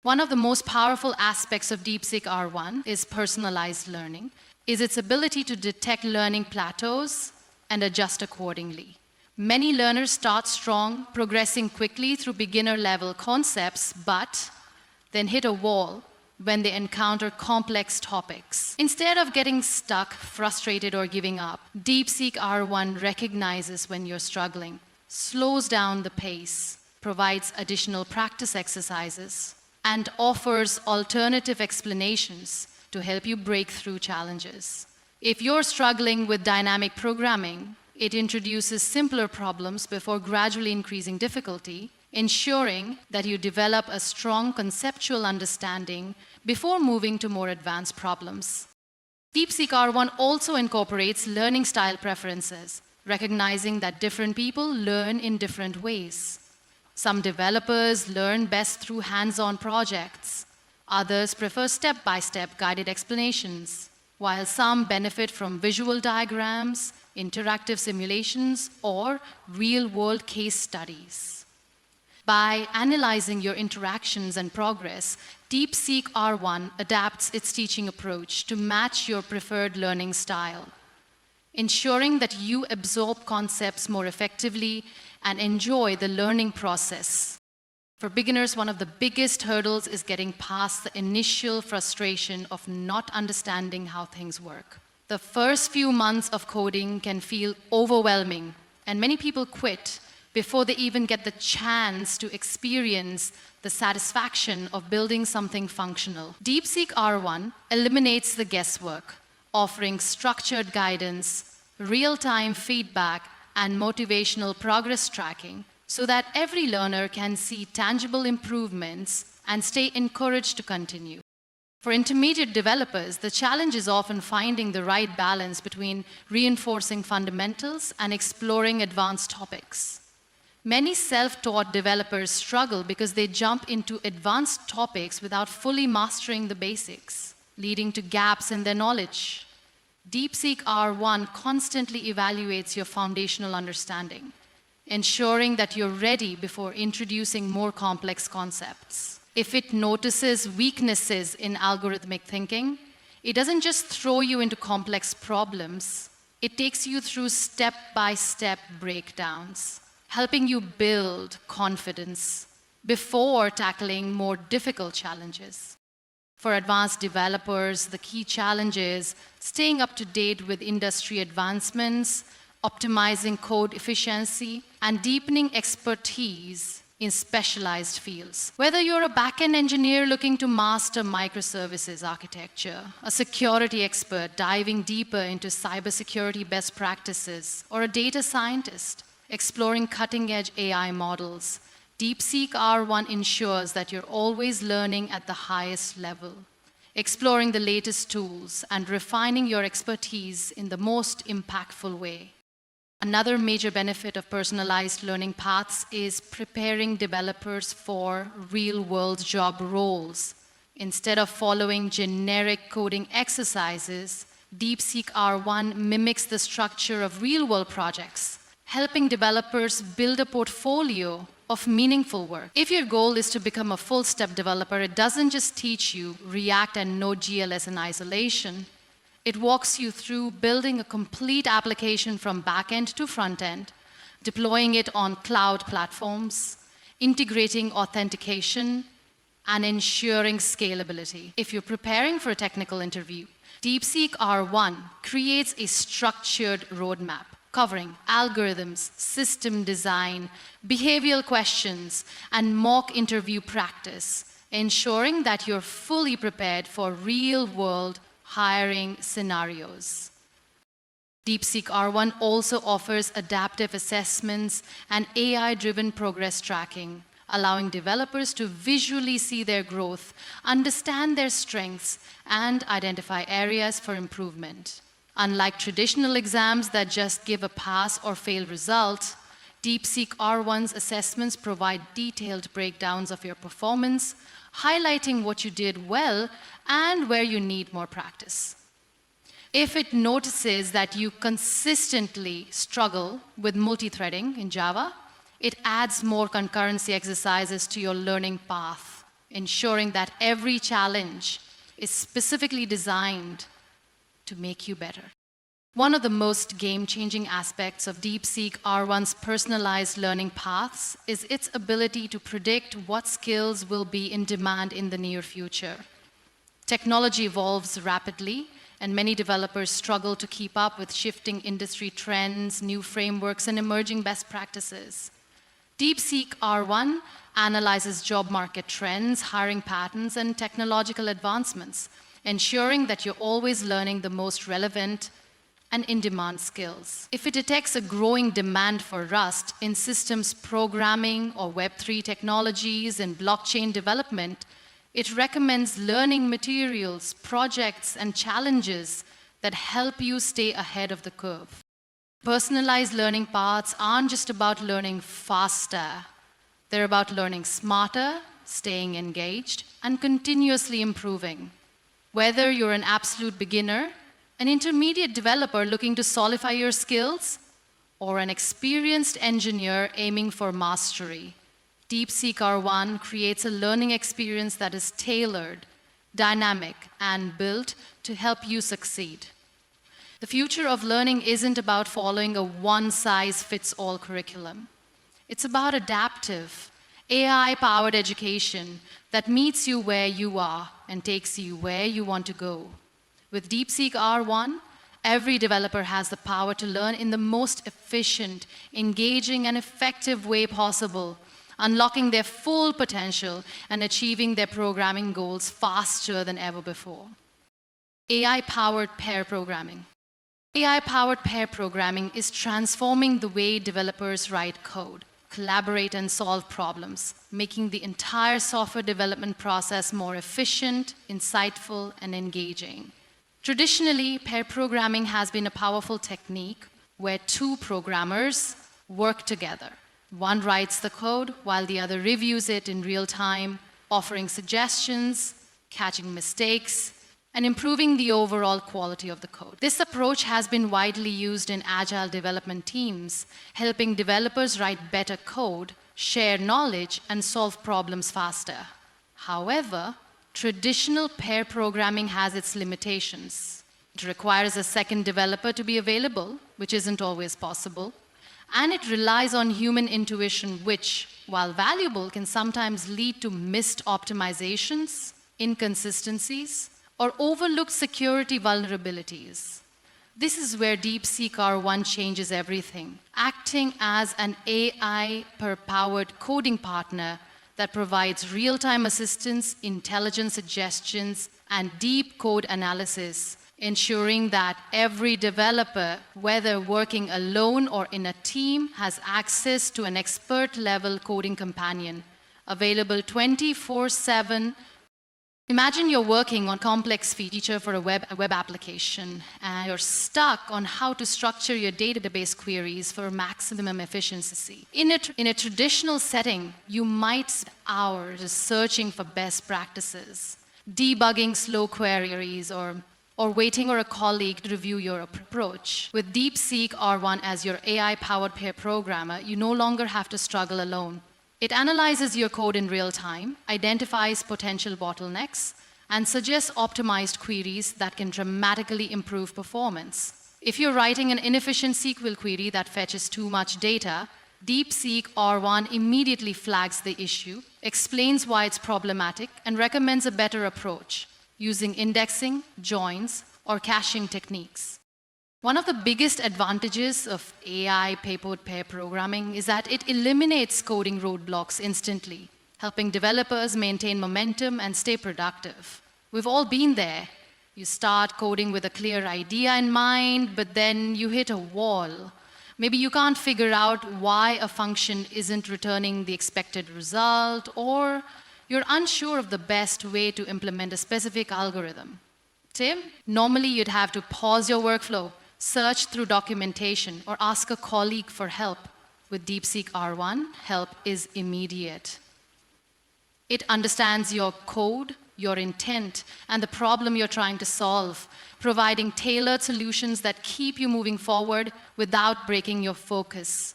[SPEAKER 1] One of the most powerful aspects of DeepSeek R1 is personalized learning, is its ability to detect learning plateaus and adjust accordingly. Many learners start strong, progressing quickly through beginner-level concepts, but then hit a wall when they encounter complex topics. Instead of getting stuck, frustrated, or giving up, DeepSeek R1 recognizes when you're struggling, slows down the pace, provides additional practice exercises, and offers alternative explanations to help you break through challenges. If you're struggling with dynamic programming, it introduces simpler problems before gradually increasing difficulty, ensuring that you develop a strong conceptual understanding before moving to more advanced problems. DeepSeek R1 also incorporates learning style preferences, recognizing that different people learn in different ways. Some developers learn best through hands-on projects. Others prefer step-by-step guided explanations, while some benefit from visual diagrams, interactive simulations, or real-world case studies. By analyzing your interactions and progress, DeepSeek R1 adapts its teaching approach to match your preferred learning style, ensuring that you absorb concepts more effectively and enjoy the learning process. For beginners, one of the biggest hurdles is getting past the initial frustration of not understanding how things work. The first few months of coding can feel overwhelming, and many people quit before they even get the chance to experience the satisfaction of building something functional. DeepSeek R1 eliminates the guesswork, offering structured guidance, real-time feedback, and motivational progress tracking so that every learner can see tangible improvements and stay encouraged to continue. For intermediate developers, the challenge is often finding the right balance between reinforcing fundamentals and exploring advanced topics. Many self-taught developers struggle because they jump into advanced topics without fully mastering the basics, leading to gaps in their knowledge. DeepSeek R1 constantly evaluates your foundational understanding, ensuring that you're ready before introducing more complex concepts. If it notices weaknesses in algorithmic thinking, it doesn't just throw you into complex problems, it takes you through step-by-step breakdowns, helping you build confidence before tackling more difficult challenges. For advanced developers, the key challenge is staying up to date with industry advancements, optimizing code efficiency, and deepening expertise in specialized fields. Whether you're a back-end engineer looking to master microservices architecture, a security expert diving deeper into cybersecurity best practices, or a data scientist exploring cutting-edge AI models, DeepSeek R1 ensures that you're always learning at the highest level. exploring the latest tools, and refining your expertise in the most impactful way. Another major benefit of personalized learning paths is preparing developers for real-world job roles. Instead of following generic coding exercises, DeepSeek R1 mimics the structure of real-world projects, helping developers build a portfolio of meaningful work. If your goal is to become a full-stack developer, it doesn't just teach you React and Node.js in isolation. It walks you through building a complete application from back-end to front-end, deploying it on cloud platforms, integrating authentication, and ensuring scalability. If you're preparing for a technical interview, DeepSeek R1 creates a structured roadmap covering algorithms, system design, behavioral questions, and mock interview practice, ensuring that you're fully prepared for real-world hiring scenarios. DeepSeek R1 also offers adaptive assessments and AI-driven progress tracking, allowing developers to visually see their growth, understand their strengths, and identify areas for improvement. Unlike traditional exams that just give a pass or fail result, DeepSeek R1's assessments provide detailed breakdowns of your performance, highlighting what you did well and where you need more practice. If it notices that you consistently struggle with multi-threading in Java, it adds more concurrency exercises to your learning path, ensuring that every challenge is specifically designed to make you better. One of the most game-changing aspects of DeepSeek R1's personalized learning paths is its ability to predict what skills will be in demand in the near future. Technology evolves rapidly, and many developers struggle to keep up with shifting industry trends, new frameworks, and emerging best practices. DeepSeek R1 analyzes job market trends, hiring patterns, and technological advancements, ensuring that you're always learning the most relevant and in-demand skills. If it detects a growing demand for Rust in systems programming or Web3 technologies and blockchain development, it recommends learning materials, projects, and challenges that help you stay ahead of the curve. Personalized learning paths aren't just about learning faster. They're about learning smarter, staying engaged, and continuously improving. Whether you're an absolute beginner, an intermediate developer looking to solidify your skills, or an experienced engineer aiming for mastery, DeepSeek R1 creates a learning experience that is tailored, dynamic, and built to help you succeed. The future of learning isn't about following a one-size-fits-all curriculum. It's about adaptive, AI-powered education that meets you where you are and takes you where you want to go. With DeepSeek R1, every developer has the power to learn in the most efficient, engaging, and effective way possible, unlocking their full potential and achieving their programming goals faster than ever before. AI-powered pair programming. AI-powered pair programming is transforming the way developers write code, collaborate, and solve problems, making the entire software development process more efficient, insightful, and engaging. Traditionally, pair programming has been a powerful technique where two programmers work together. One writes the code while the other reviews it in real time, offering suggestions, catching mistakes, and improving the overall quality of the code. This approach has been widely used in agile development teams, helping developers write better code, share knowledge, and solve problems faster. However, traditional pair programming has its limitations. It requires a second developer to be available, which isn't always possible, and it relies on human intuition, which, while valuable, can sometimes lead to missed optimizations, inconsistencies, or overlooked security vulnerabilities. This is where DeepSeek R1 changes everything, acting as an AI-powered coding partner that provides real-time assistance, intelligent suggestions, and deep code analysis, ensuring that every developer, whether working alone or in a team, has access to an expert-level coding companion, available 24/7 Imagine you're working on a complex feature for a web application, and you're stuck on how to structure your database queries for maximum efficiency. In a traditional setting, you might spend hours searching for best practices, debugging slow queries, or waiting for a colleague to review your approach. With DeepSeek R1 as your AI-powered pair programmer, you no longer have to struggle alone. It analyzes your code in real time, identifies potential bottlenecks, and suggests optimized queries that can dramatically improve performance. If you're writing an inefficient SQL query that fetches too much data, DeepSeek R1 immediately flags the issue, explains why it's problematic, and recommends a better approach using indexing, joins, or caching techniques. One of the biggest advantages of AI-powered pair programming is that it eliminates coding roadblocks instantly, helping developers maintain momentum and stay productive. We've all been there. You start coding with a clear idea in mind, but then you hit a wall. Maybe you can't figure out why a function isn't returning the expected result, or you're unsure of the best way to implement a specific algorithm. Tim, normally you'd have to pause your workflow, search through documentation, or ask a colleague for help. With DeepSeek R1, help is immediate. It understands your code, your intent, and the problem you're trying to solve, providing tailored solutions that keep you moving forward without breaking your focus.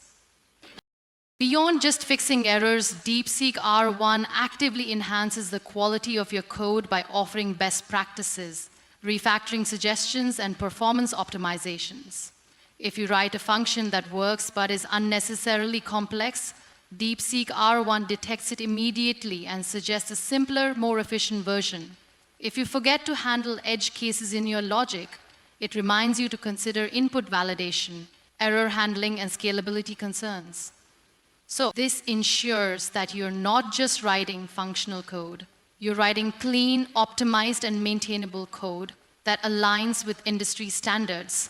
[SPEAKER 1] Beyond just fixing errors, DeepSeek R1 actively enhances the quality of your code by offering best practices, refactoring suggestions, and performance optimizations. If you write a function that works but is unnecessarily complex, DeepSeek R1 detects it immediately and suggests a simpler, more efficient version. If you forget to handle edge cases in your logic, it reminds you to consider input validation, error handling, and scalability concerns. So this ensures that you're not just writing functional code. You're writing clean, optimized, and maintainable code that aligns with industry standards.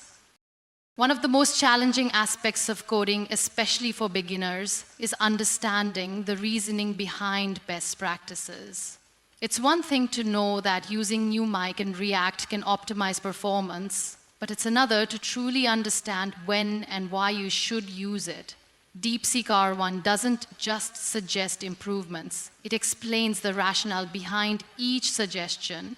[SPEAKER 1] One of the most challenging aspects of coding, especially for beginners, is understanding the reasoning behind best practices. It's one thing to know that using Numic and React can optimize performance, but it's another to truly understand when and why you should use it. DeepSeek R1 doesn't just suggest improvements. It explains the rationale behind each suggestion,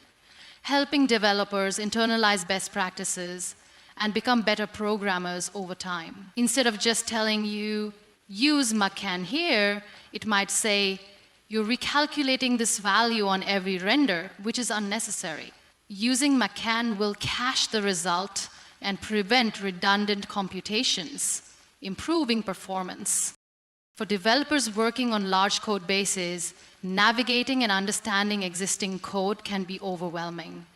[SPEAKER 1] helping developers internalize best practices and become better programmers over time. Instead of just telling you, use Macan here, it might say, you're recalculating this value on every render, which is unnecessary. Using Macan will cache the result and prevent redundant computations, improving performance. For developers working on large code bases, navigating and understanding existing code can be overwhelming.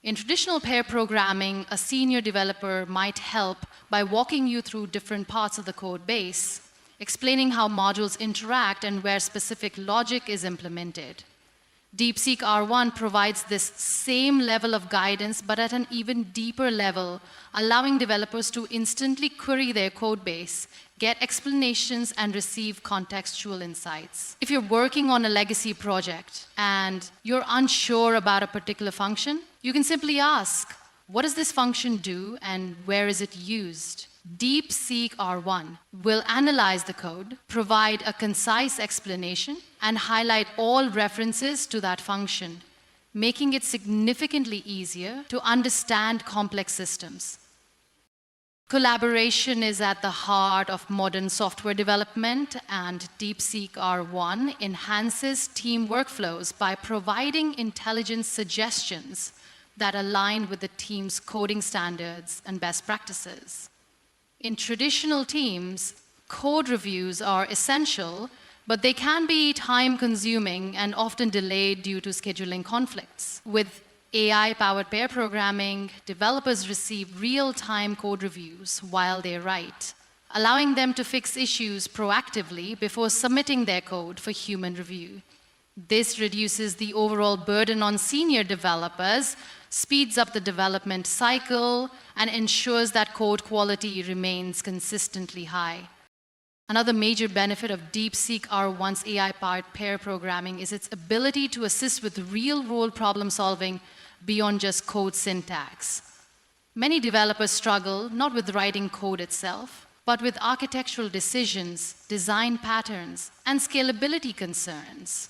[SPEAKER 1] In traditional pair programming, a senior developer might help by walking you through different parts of the code base, explaining how modules interact and where specific logic is implemented. DeepSeek R1 provides this same level of guidance, but at an even deeper level, allowing developers to instantly query their code base, get explanations, and receive contextual insights. If you're working on a legacy project and you're unsure about a particular function, you can simply ask, what does this function do and where is it used? DeepSeek R1 will analyze the code, provide a concise explanation, and highlight all references to that function, making it significantly easier to understand complex systems. Collaboration is at the heart of modern software development, and DeepSeek R1 enhances team workflows by providing intelligent suggestions that align with the team's coding standards and best practices. In traditional teams, code reviews are essential, but they can be time-consuming and often delayed due to scheduling conflicts. With AI-powered pair programming, developers receive real-time code reviews while they write, allowing them to fix issues proactively before submitting their code for human review. This reduces the overall burden on senior developers, speeds up the development cycle, and ensures that code quality remains consistently high. Another major benefit of DeepSeek R1's AI-powered pair programming is its ability to assist with real-world problem-solving beyond just code syntax. Many developers struggle not with writing code itself, but with architectural decisions, design patterns, and scalability concerns.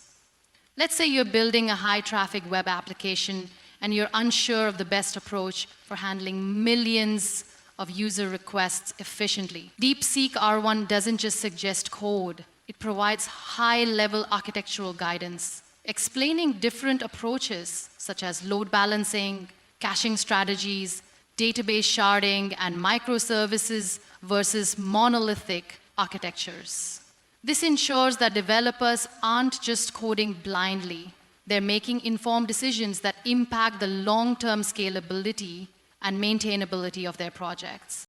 [SPEAKER 1] Let's say you're building a high-traffic web application and you're unsure of the best approach for handling millions of user requests efficiently. DeepSeek R1 doesn't just suggest code, it provides high-level architectural guidance, explaining different approaches such as load balancing, caching strategies, database sharding, and microservices versus monolithic architectures. This ensures that developers aren't just coding blindly, they're making informed decisions that impact the long-term scalability and maintainability of their projects.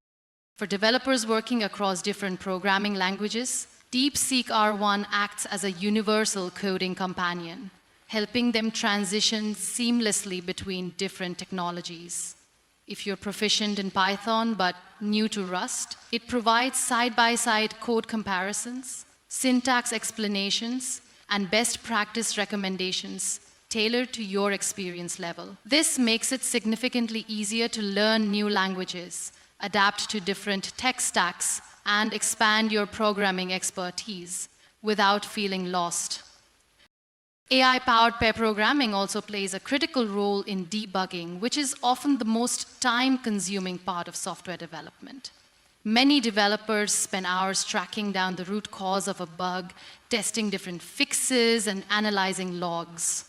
[SPEAKER 1] For developers working across different programming languages, DeepSeek R1 acts as a universal coding companion, helping them transition seamlessly between different technologies. If you're proficient in Python but new to Rust, it provides side-by-side code comparisons, syntax explanations, and best practice recommendations tailored to your experience level. This makes it significantly easier to learn new languages, adapt to different tech stacks, and expand your programming expertise without feeling lost. AI-powered pair programming also plays a critical role in debugging, which is often the most time-consuming part of software development. Many developers spend hours tracking down the root cause of a bug, testing different fixes, and analyzing logs.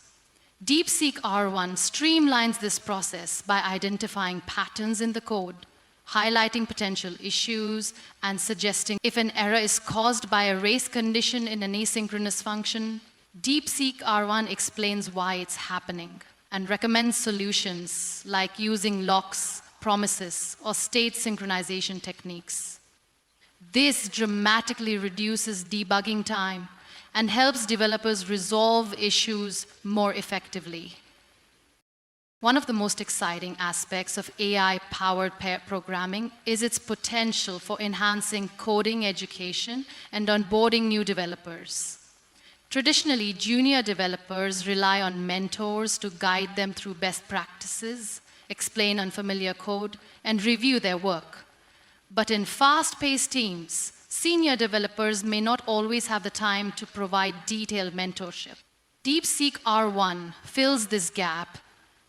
[SPEAKER 1] DeepSeek R1 streamlines this process by identifying patterns in the code, highlighting potential issues, and suggesting if an error is caused by a race condition in an asynchronous function. DeepSeek R1 explains why it's happening and recommends solutions like using locks, promises, or state synchronization techniques. This dramatically reduces debugging time and helps developers resolve issues more effectively. One of the most exciting aspects of AI-powered pair programming is its potential for enhancing coding education and onboarding new developers. Traditionally, junior developers rely on mentors to guide them through best practices, explain unfamiliar code, and review their work. But in fast-paced teams, senior developers may not always have the time to provide detailed mentorship. DeepSeek R1 fills this gap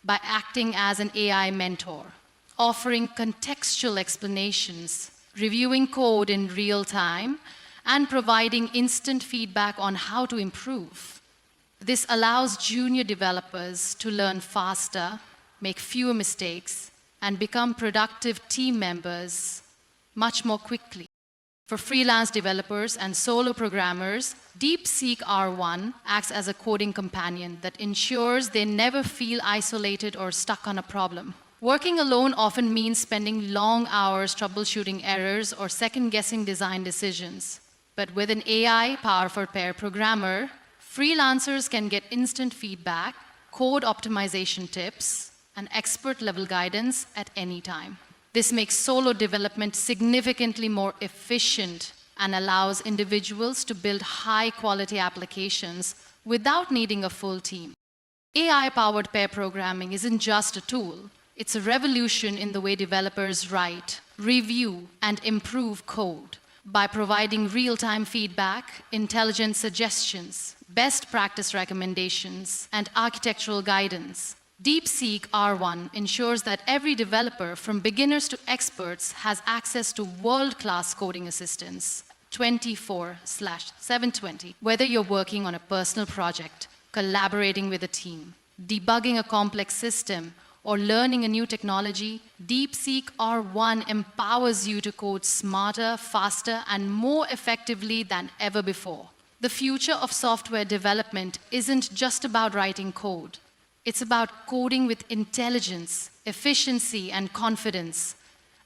[SPEAKER 1] by acting as an AI mentor, offering contextual explanations, reviewing code in real time, and providing instant feedback on how to improve. This allows junior developers to learn faster, make fewer mistakes, and become productive team members much more quickly. For freelance developers and solo programmers, DeepSeek R1 acts as a coding companion that ensures they never feel isolated or stuck on a problem. Working alone often means spending long hours troubleshooting errors or second-guessing design decisions. But with an AI-powered pair programmer, freelancers can get instant feedback, code optimization tips, and expert-level guidance at any time. This makes solo development significantly more efficient and allows individuals to build high-quality applications without needing a full team. AI-powered pair programming isn't just a tool. It's a revolution in the way developers write, review, and improve code. By providing real-time feedback, intelligent suggestions, best practice recommendations, and architectural guidance, DeepSeek R1 ensures that every developer, from beginners to experts, has access to world-class coding assistance 24/720. Whether you're working on a personal project, collaborating with a team, debugging a complex system, or learning a new technology, DeepSeek R1 empowers you to code smarter, faster, and more effectively than ever before. The future of software development isn't just about writing code. It's about coding with intelligence, efficiency, and confidence.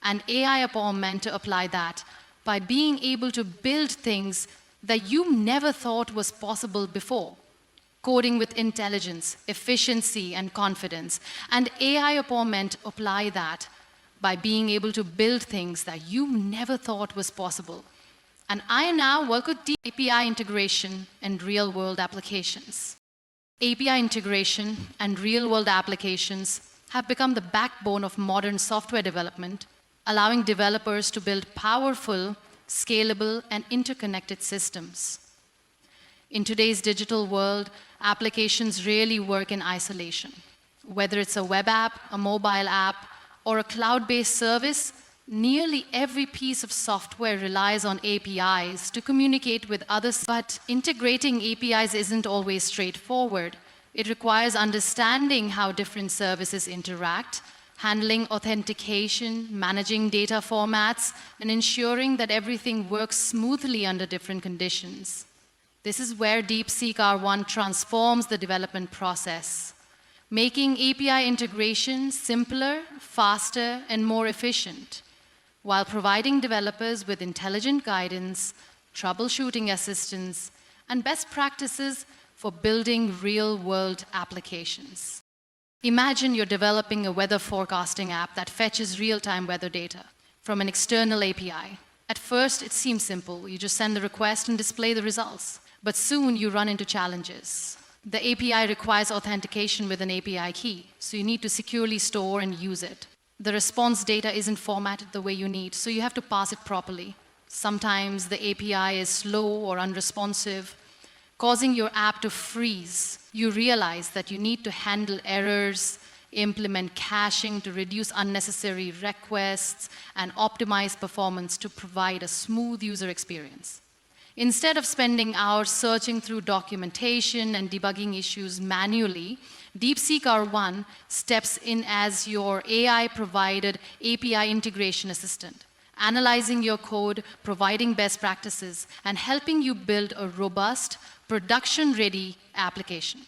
[SPEAKER 1] And AI are meant to apply that by being able to build things that you never thought was possible before. Coding with intelligence, efficiency, and confidence. And AI are meant to apply that by being able to build things that you never thought was possible. and I now work with deep API integration and real-world applications. API integration and real-world applications have become the backbone of modern software development, allowing developers to build powerful, scalable, and interconnected systems. In today's digital world, applications rarely work in isolation. Whether it's a web app, a mobile app, or a cloud-based service, nearly every piece of software relies on APIs to communicate with others. But integrating APIs isn't always straightforward. It requires understanding how different services interact, handling authentication, managing data formats, and ensuring that everything works smoothly under different conditions. This is where DeepSeek R1 transforms the development process, making API integration simpler, faster, and more efficient, while providing developers with intelligent guidance, troubleshooting assistance, and best practices for building real-world applications. Imagine you're developing a weather forecasting app that fetches real-time weather data from an external API. At first, it seems simple. You just send the request and display the results. But soon, you run into challenges. The API requires authentication with an API key, so you need to securely store and use it. The response data isn't formatted the way you need, so you have to pass it properly. Sometimes the API is slow or unresponsive, causing your app to freeze. You realize that you need to handle errors, implement caching to reduce unnecessary requests, and optimize performance to provide a smooth user experience. Instead of spending hours searching through documentation and debugging issues manually, DeepSeek R1 steps in as your AI-provided API integration assistant, analyzing your code, providing best practices, and helping you build a robust, production-ready application.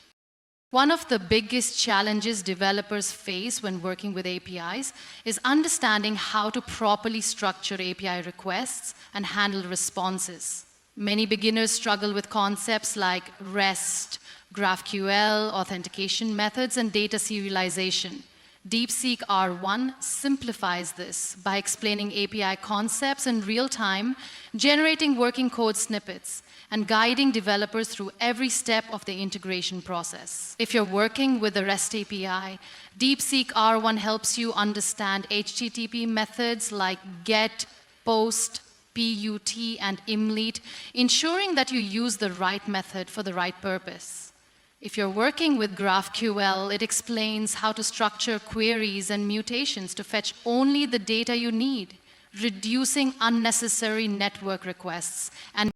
[SPEAKER 1] One of the biggest challenges developers face when working with APIs is understanding how to properly structure API requests and handle responses. Many beginners struggle with concepts like REST, GraphQL, authentication methods, and data serialization. DeepSeek R1 simplifies this by explaining API concepts in real time, generating working code snippets, and guiding developers through every step of the integration process. If you're working with the REST API, DeepSeek R1 helps you understand HTTP methods like GET, POST, PUT, and IMLET, ensuring that you use the right method for the right purpose. If you're working with GraphQL, it explains how to structure queries and mutations to fetch only the data you need, reducing unnecessary network requests. And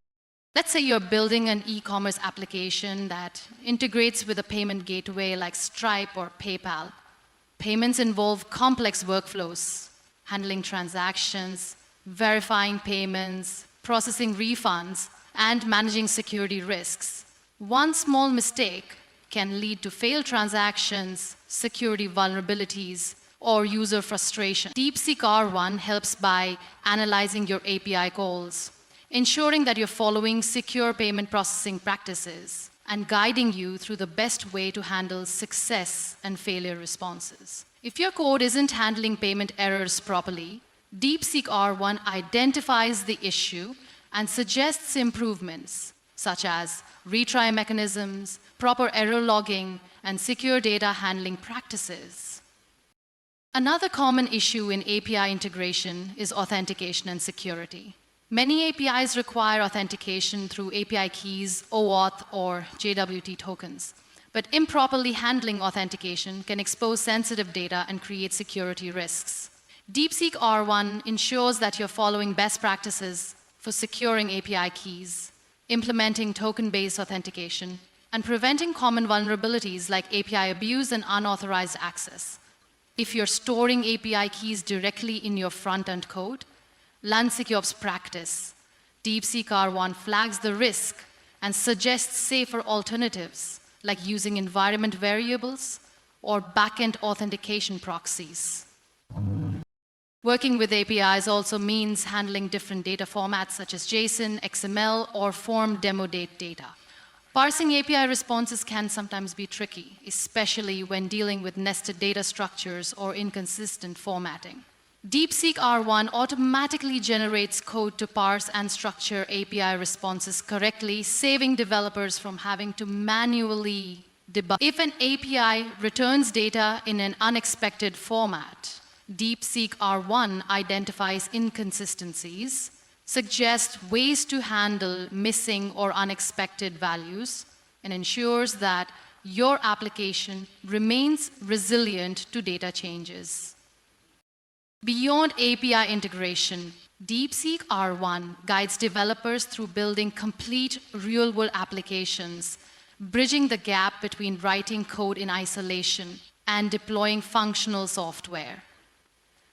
[SPEAKER 1] let's say you're building an e-commerce application that integrates with a payment gateway like Stripe or PayPal. Payments involve complex workflows, handling transactions, verifying payments, processing refunds, and managing security risks. One small mistake can lead to failed transactions, security vulnerabilities, or user frustration. DeepSeek R1 helps by analyzing your API calls, ensuring that you're following secure payment processing practices, and guiding you through the best way to handle success and failure responses. If your code isn't handling payment errors properly, DeepSeek R1 identifies the issue and suggests improvements, such as retry mechanisms, proper error logging, and secure data handling practices. Another common issue in API integration is authentication and security. Many APIs require authentication through API keys, OAuth, or JWT tokens. But improperly handling authentication can expose sensitive data and create security risks. DeepSeek R1 ensures that you're following best practices for securing API keys, implementing token-based authentication, and preventing common vulnerabilities like API abuse and unauthorized access. If you're storing API keys directly in your front-end code, LandSecure's practice, DeepSeek R1 flags the risk and suggests safer alternatives like using environment variables or backend authentication proxies. Working with APIs also means handling different data formats such as JSON, XML, or form demo data. Parsing API responses can sometimes be tricky, especially when dealing with nested data structures or inconsistent formatting. DeepSeek R1 automatically generates code to parse and structure API responses correctly, saving developers from having to manually debug. If an API returns data in an unexpected format, DeepSeek R1 identifies inconsistencies, suggests ways to handle missing or unexpected values, and ensures that your application remains resilient to data changes. Beyond API integration, DeepSeek R1 guides developers through building complete real-world applications, bridging the gap between writing code in isolation and deploying functional software.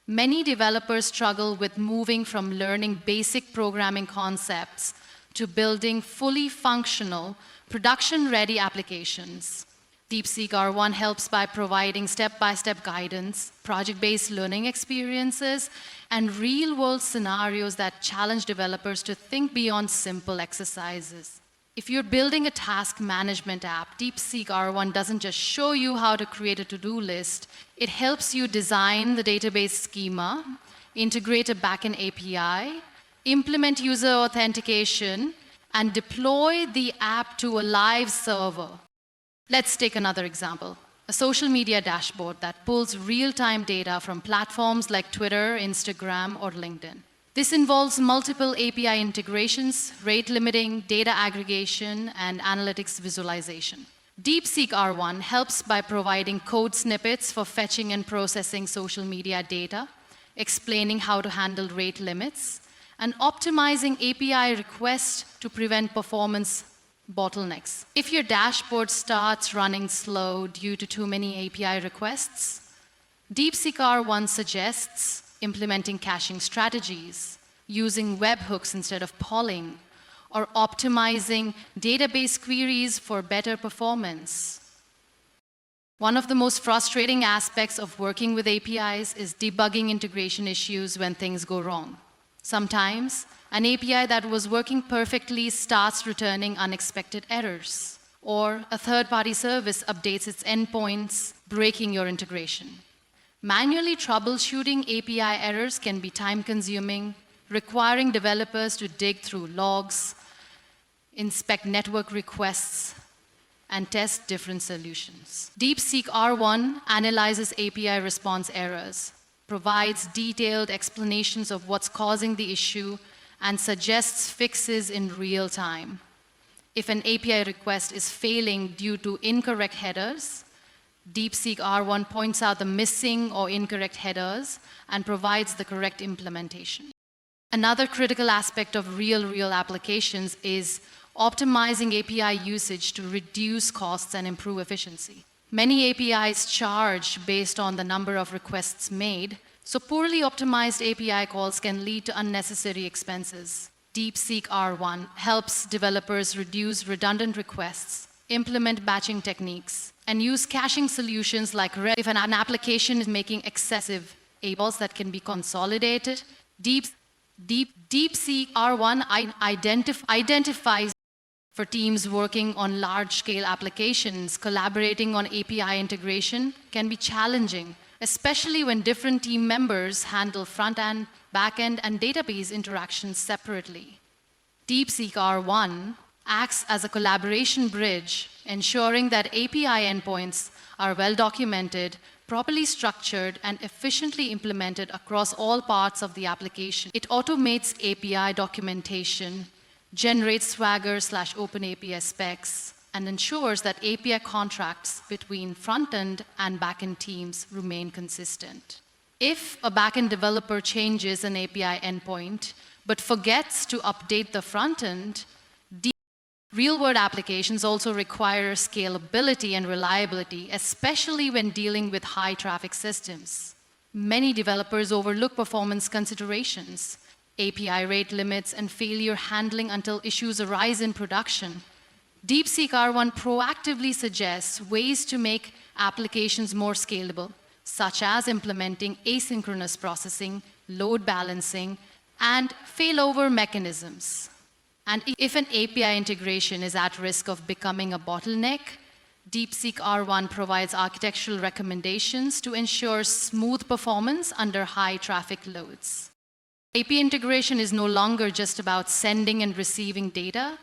[SPEAKER 1] Many developers struggle with moving from learning basic programming concepts to building fully functional, production-ready applications. DeepSeek R1 helps by providing step-by-step guidance, project-based learning experiences, and real-world scenarios that challenge developers to think beyond simple exercises. If you're building a task management app, DeepSeek R1 doesn't just show you how to create a to-do list, it helps you design the database schema, integrate a backend API, implement user authentication, and deploy the app to a live server. Let's take another example, a social media dashboard that pulls real-time data from platforms like Twitter, Instagram, or LinkedIn. This involves multiple API integrations, rate limiting, data aggregation, and analytics visualization. DeepSeek R1 helps by providing code snippets for fetching and processing social media data, explaining how to handle rate limits, and optimizing API requests to prevent performance bottlenecks. If your dashboard starts running slow due to too many API requests, DeepSeek R1 suggests implementing caching strategies, using webhooks instead of polling, or optimizing database queries for better performance. One of the most frustrating aspects of working with APIs is debugging integration issues when things go wrong. Sometimes, an API that was working perfectly starts returning unexpected errors, or a third-party service updates its endpoints, breaking your integration. Manually troubleshooting API errors can be time-consuming, requiring developers to dig through logs, inspect network requests, and test different solutions. DeepSeek R1 analyzes API response errors, provides detailed explanations of what's causing the issue, and suggests fixes in real time. If an API request is failing due to incorrect headers, DeepSeek R1 points out the missing or incorrect headers and provides the correct implementation. Another critical aspect of real applications is optimizing API usage to reduce costs and improve efficiency. Many APIs charge based on the number of requests made, so poorly optimized API calls can lead to unnecessary expenses. DeepSeek R1 helps developers reduce redundant requests, implement batching techniques, and use caching solutions like if an application is making excessive API calls that can be consolidated. DeepSeek R1 identifies for teams working on large-scale applications, collaborating on API integration can be challenging, especially when different team members handle front-end, back-end, and database interactions separately. DeepSeek R1 acts as a collaboration bridge, ensuring that API endpoints are well documented, properly structured, and efficiently implemented across all parts of the application. It automates API documentation, generates Swagger/Open API specs, and ensures that API contracts between front-end and back-end teams remain consistent. If a back-end developer changes an API endpoint but forgets to update the front-end, real-world applications also require scalability and reliability, especially when dealing with high-traffic systems. Many developers overlook performance considerations, API rate limits, and failure handling until issues arise in production. DeepSeek R1 proactively suggests ways to make applications more scalable, such as implementing asynchronous processing, load balancing, and failover mechanisms. And if an API integration is at risk of becoming a bottleneck, DeepSeek R1 provides architectural recommendations to ensure smooth performance under high traffic loads. API integration is no longer just about sending and receiving data.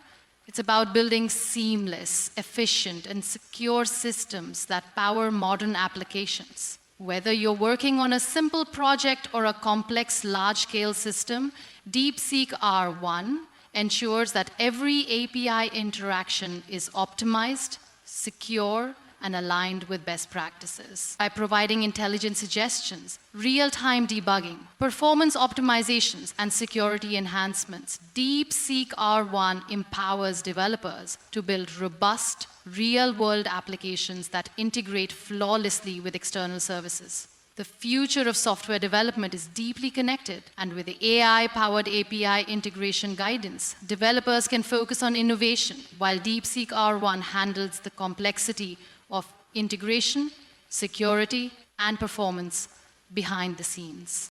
[SPEAKER 1] It's about building seamless, efficient, and secure systems that power modern applications. Whether you're working on a simple project or a complex, large-scale system, DeepSeek R1 ensures that every API interaction is optimized, secure, and aligned with best practices. By providing intelligent suggestions, real-time debugging, performance optimizations, and security enhancements, DeepSeek R1 empowers developers to build robust, real-world applications that integrate flawlessly with external services. The future of software development is deeply connected, and with the AI-powered API integration guidance, developers can focus on innovation, while DeepSeek R1 handles the complexity of integration, security, and performance behind the scenes.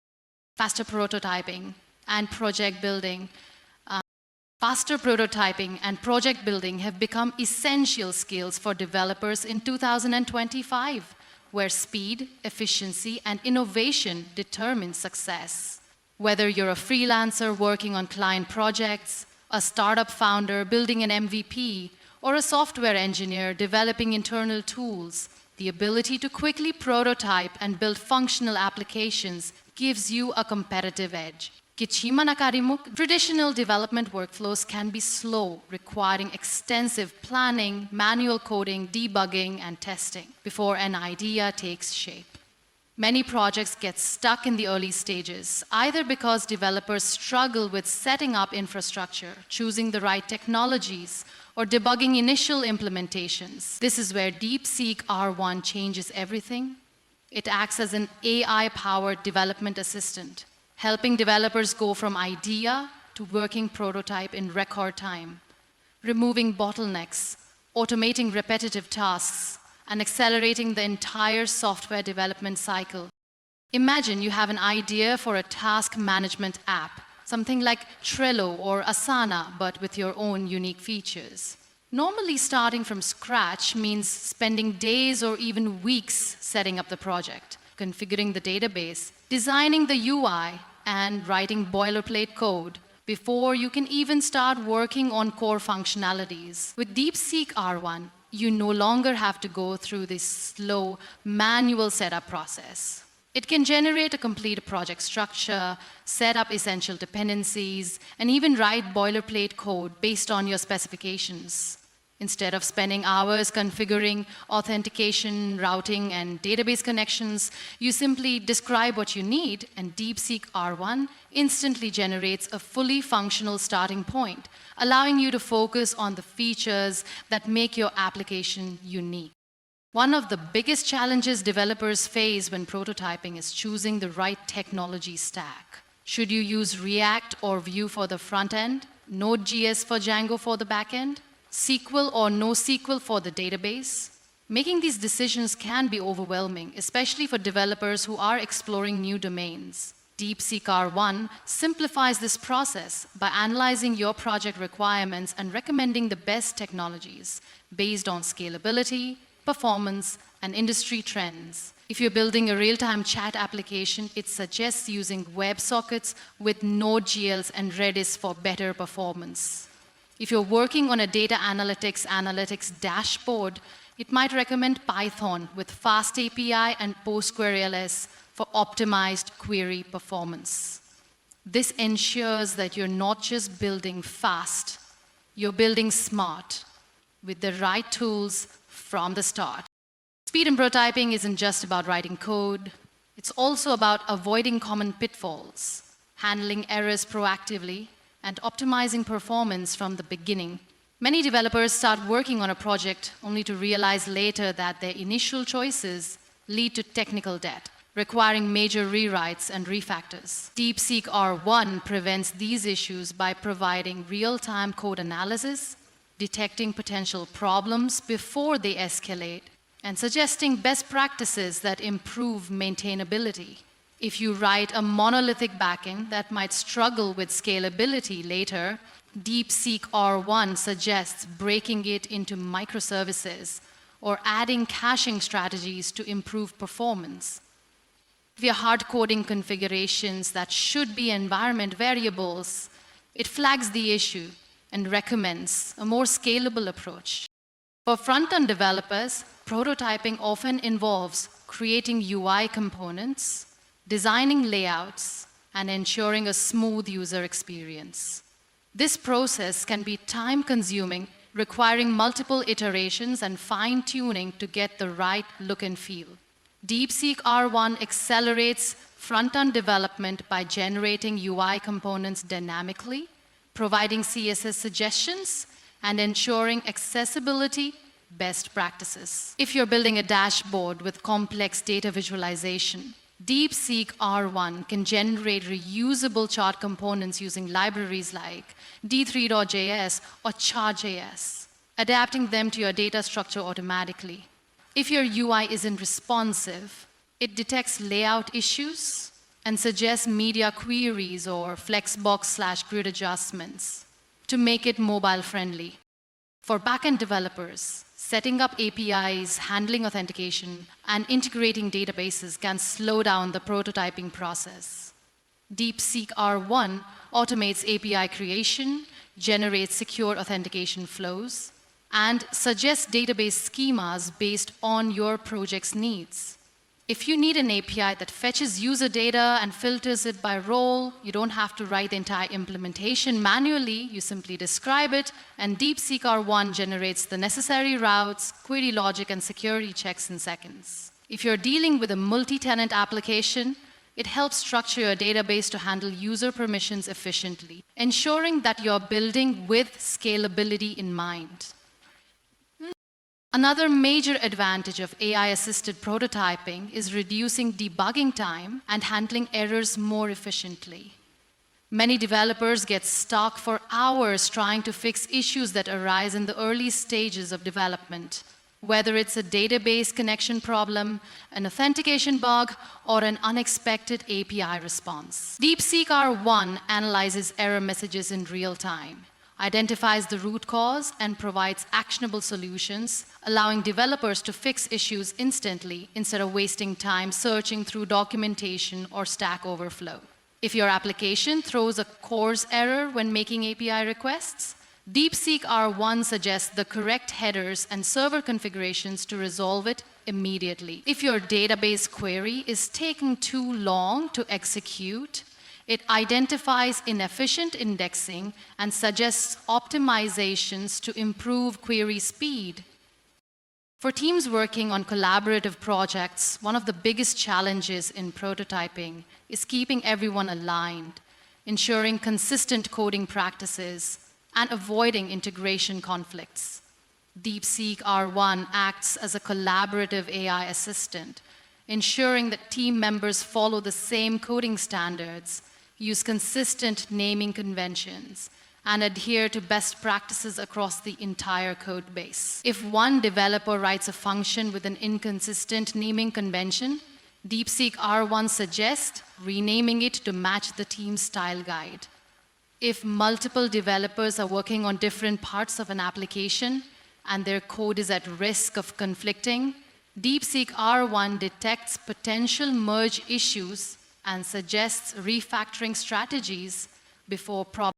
[SPEAKER 1] Faster prototyping and project building have become essential skills for developers in 2025, where speed, efficiency, and innovation determine success. Whether you're a freelancer working on client projects, a startup founder building an MVP, or a software engineer developing internal tools, the ability to quickly prototype and build functional applications gives you a competitive edge. Traditional development workflows can be slow, requiring extensive planning, manual coding, debugging, and testing before an idea takes shape. Many projects get stuck in the early stages, either because developers struggle with setting up infrastructure, choosing the right technologies, or debugging initial implementations. This is where DeepSeek R1 changes everything. It acts as an AI-powered development assistant, helping developers go from idea to working prototype in record time, removing bottlenecks, automating repetitive tasks, and accelerating the entire software development cycle. Imagine you have an idea for a task management app, something like Trello or Asana, but with your own unique features. Normally, starting from scratch means spending days or even weeks setting up the project, configuring the database, designing the UI, and writing boilerplate code before you can even start working on core functionalities. With DeepSeek R1, you no longer have to go through this slow, manual setup process. It can generate a complete project structure, set up essential dependencies, and even write boilerplate code based on your specifications. Instead of spending hours configuring authentication, routing, and database connections, you simply describe what you need, and DeepSeek R1 instantly generates a fully functional starting point, allowing you to focus on the features that make your application unique. One of the biggest challenges developers face when prototyping is choosing the right technology stack. Should you use React or Vue for the front end, Node.js for Django for the back end, SQL or NoSQL for the database? Making these decisions can be overwhelming, especially for developers who are exploring new domains. DeepSeek R1 simplifies this process by analyzing your project requirements and recommending the best technologies based on scalability, performance, and industry trends. If you're building a real-time chat application, it suggests using WebSockets with Node.js and Redis for better performance. If you're working on a data analytics dashboard, it might recommend Python with fast API and PostgreSQL for optimized query performance. This ensures that you're not just building fast, you're building smart with the right tools from the start. Speed in prototyping isn't just about writing code. It's also about avoiding common pitfalls, handling errors proactively, and optimizing performance from the beginning. Many developers start working on a project only to realize later that their initial choices lead to technical debt, requiring major rewrites and refactors. DeepSeek R1 prevents these issues by providing real-time code analysis, detecting potential problems before they escalate, and suggesting best practices that improve maintainability. If you write a monolithic backend that might struggle with scalability later, DeepSeek R1 suggests breaking it into microservices or adding caching strategies to improve performance. If you're hard coding configurations that should be environment variables, it flags the issue and recommends a more scalable approach. For front-end developers, prototyping often involves creating UI components, designing layouts, and ensuring a smooth user experience. This process can be time-consuming, requiring multiple iterations and fine-tuning to get the right look and feel. DeepSeek R1 accelerates front-end development by generating UI components dynamically, providing CSS suggestions, and ensuring accessibility best practices. If you're building a dashboard with complex data visualization, DeepSeek R1 can generate reusable chart components using libraries like D3.js or Chart.js, adapting them to your data structure automatically. If your UI isn't responsive, it detects layout issues and suggests media queries or flexbox/grid adjustments to make it mobile-friendly. For backend developers, setting up APIs, handling authentication, and integrating databases can slow down the prototyping process. DeepSeek R1 automates API creation, generates secure authentication flows, and suggests database schemas based on your project's needs. If you need an API that fetches user data and filters it by role, you don't have to write the entire implementation manually. You simply describe it, and DeepSeek R1 generates the necessary routes, query logic, and security checks in seconds. If you're dealing with a multi-tenant application, it helps structure your database to handle user permissions efficiently, ensuring that you're building with scalability in mind. Another major advantage of AI-assisted prototyping is reducing debugging time and handling errors more efficiently. Many developers get stuck for hours trying to fix issues that arise in the early stages of development, whether it's a database connection problem, an authentication bug, or an unexpected API response. DeepSeek R1 analyzes error messages in real time, identifies the root cause, and provides actionable solutions, allowing developers to fix issues instantly instead of wasting time searching through documentation or Stack Overflow. If your application throws a CORS error when making API requests, DeepSeek R1 suggests the correct headers and server configurations to resolve it immediately. If your database query is taking too long to execute, it identifies inefficient indexing and suggests optimizations to improve query speed. For teams working on collaborative projects, one of the biggest challenges in prototyping is keeping everyone aligned, ensuring consistent coding practices, and avoiding integration conflicts. DeepSeek R1 acts as a collaborative AI assistant, ensuring that team members follow the same coding standards, use consistent naming conventions, and adhere to best practices across the entire code base. If one developer writes a function with an inconsistent naming convention, DeepSeek R1 suggests renaming it to match the team's style guide. If multiple developers are working on different parts of an application and their code is at risk of conflicting, DeepSeek R1 detects potential merge issues and suggests refactoring strategies before problems.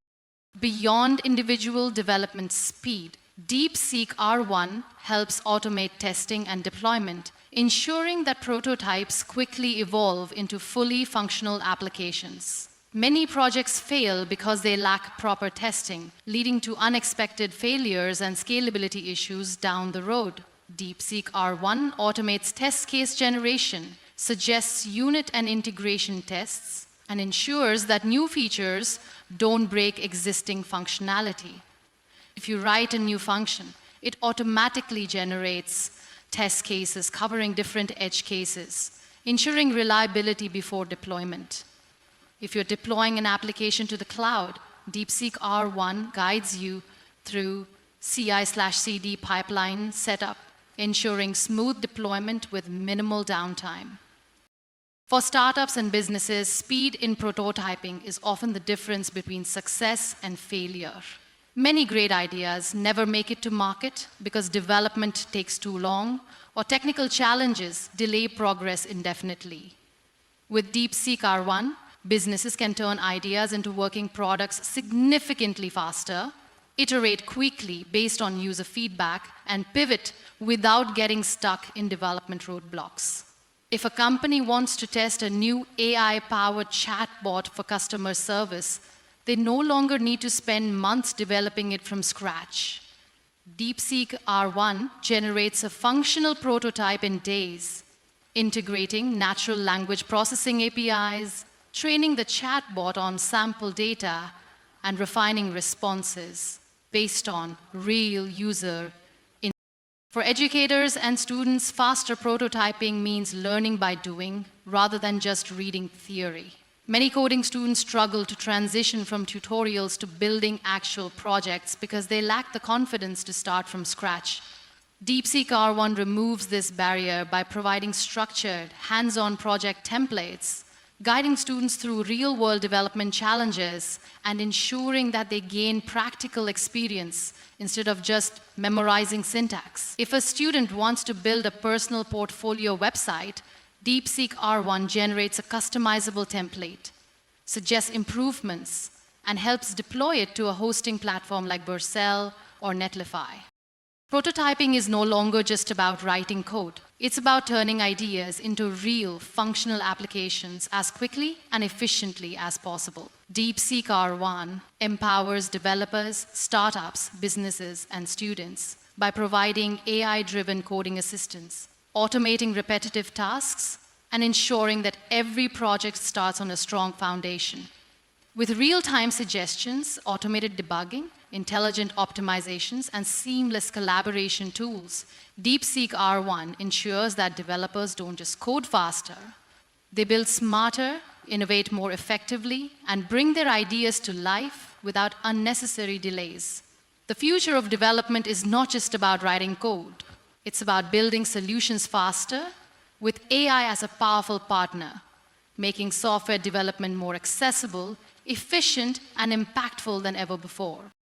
[SPEAKER 1] Beyond individual development speed, DeepSeek R1 helps automate testing and deployment, ensuring that prototypes quickly evolve into fully functional applications. Many projects fail because they lack proper testing, leading to unexpected failures and scalability issues down the road. DeepSeek R1 automates test case generation, suggests unit and integration tests, and ensures that new features don't break existing functionality. If you write a new function, it automatically generates test cases covering different edge cases, ensuring reliability before deployment. If you're deploying an application to the cloud, DeepSeek R1 guides you through CI/CD pipeline setup, ensuring smooth deployment with minimal downtime. For startups and businesses, speed in prototyping is often the difference between success and failure. Many great ideas never make it to market because development takes too long or technical challenges delay progress indefinitely. With DeepSeek R1, businesses can turn ideas into working products significantly faster, iterate quickly based on user feedback, and pivot without getting stuck in development roadblocks. If a company wants to test a new AI-powered chatbot for customer service, they no longer need to spend months developing it from scratch. DeepSeek R1 generates a functional prototype in days, integrating natural language processing APIs, training the chatbot on sample data, and refining responses based on real user. For educators and students, faster prototyping means learning by doing rather than just reading theory. Many coding students struggle to transition from tutorials to building actual projects because they lack the confidence to start from scratch. DeepSeek R1 removes this barrier by providing structured, hands-on project templates, guiding students through real-world development challenges, and ensuring that they gain practical experience instead of just memorizing syntax. If a student wants to build a personal portfolio website, DeepSeek R1 generates a customizable template, suggests improvements, and helps deploy it to a hosting platform like Vercel or Netlify. Prototyping is no longer just about writing code. It's about turning ideas into real, functional applications as quickly and efficiently as possible. DeepSeek R1 empowers developers, startups, businesses, and students by providing AI-driven coding assistance, automating repetitive tasks, and ensuring that every project starts on a strong foundation. With real-time suggestions, automated debugging, intelligent optimizations, and seamless collaboration tools, DeepSeek R1 ensures that developers don't just code faster, they build smarter, innovate more effectively, and bring their ideas to life without unnecessary delays. The future of development is not just about writing code. It's about building solutions faster with AI as a powerful partner, making software development more accessible, efficient, and impactful than ever before.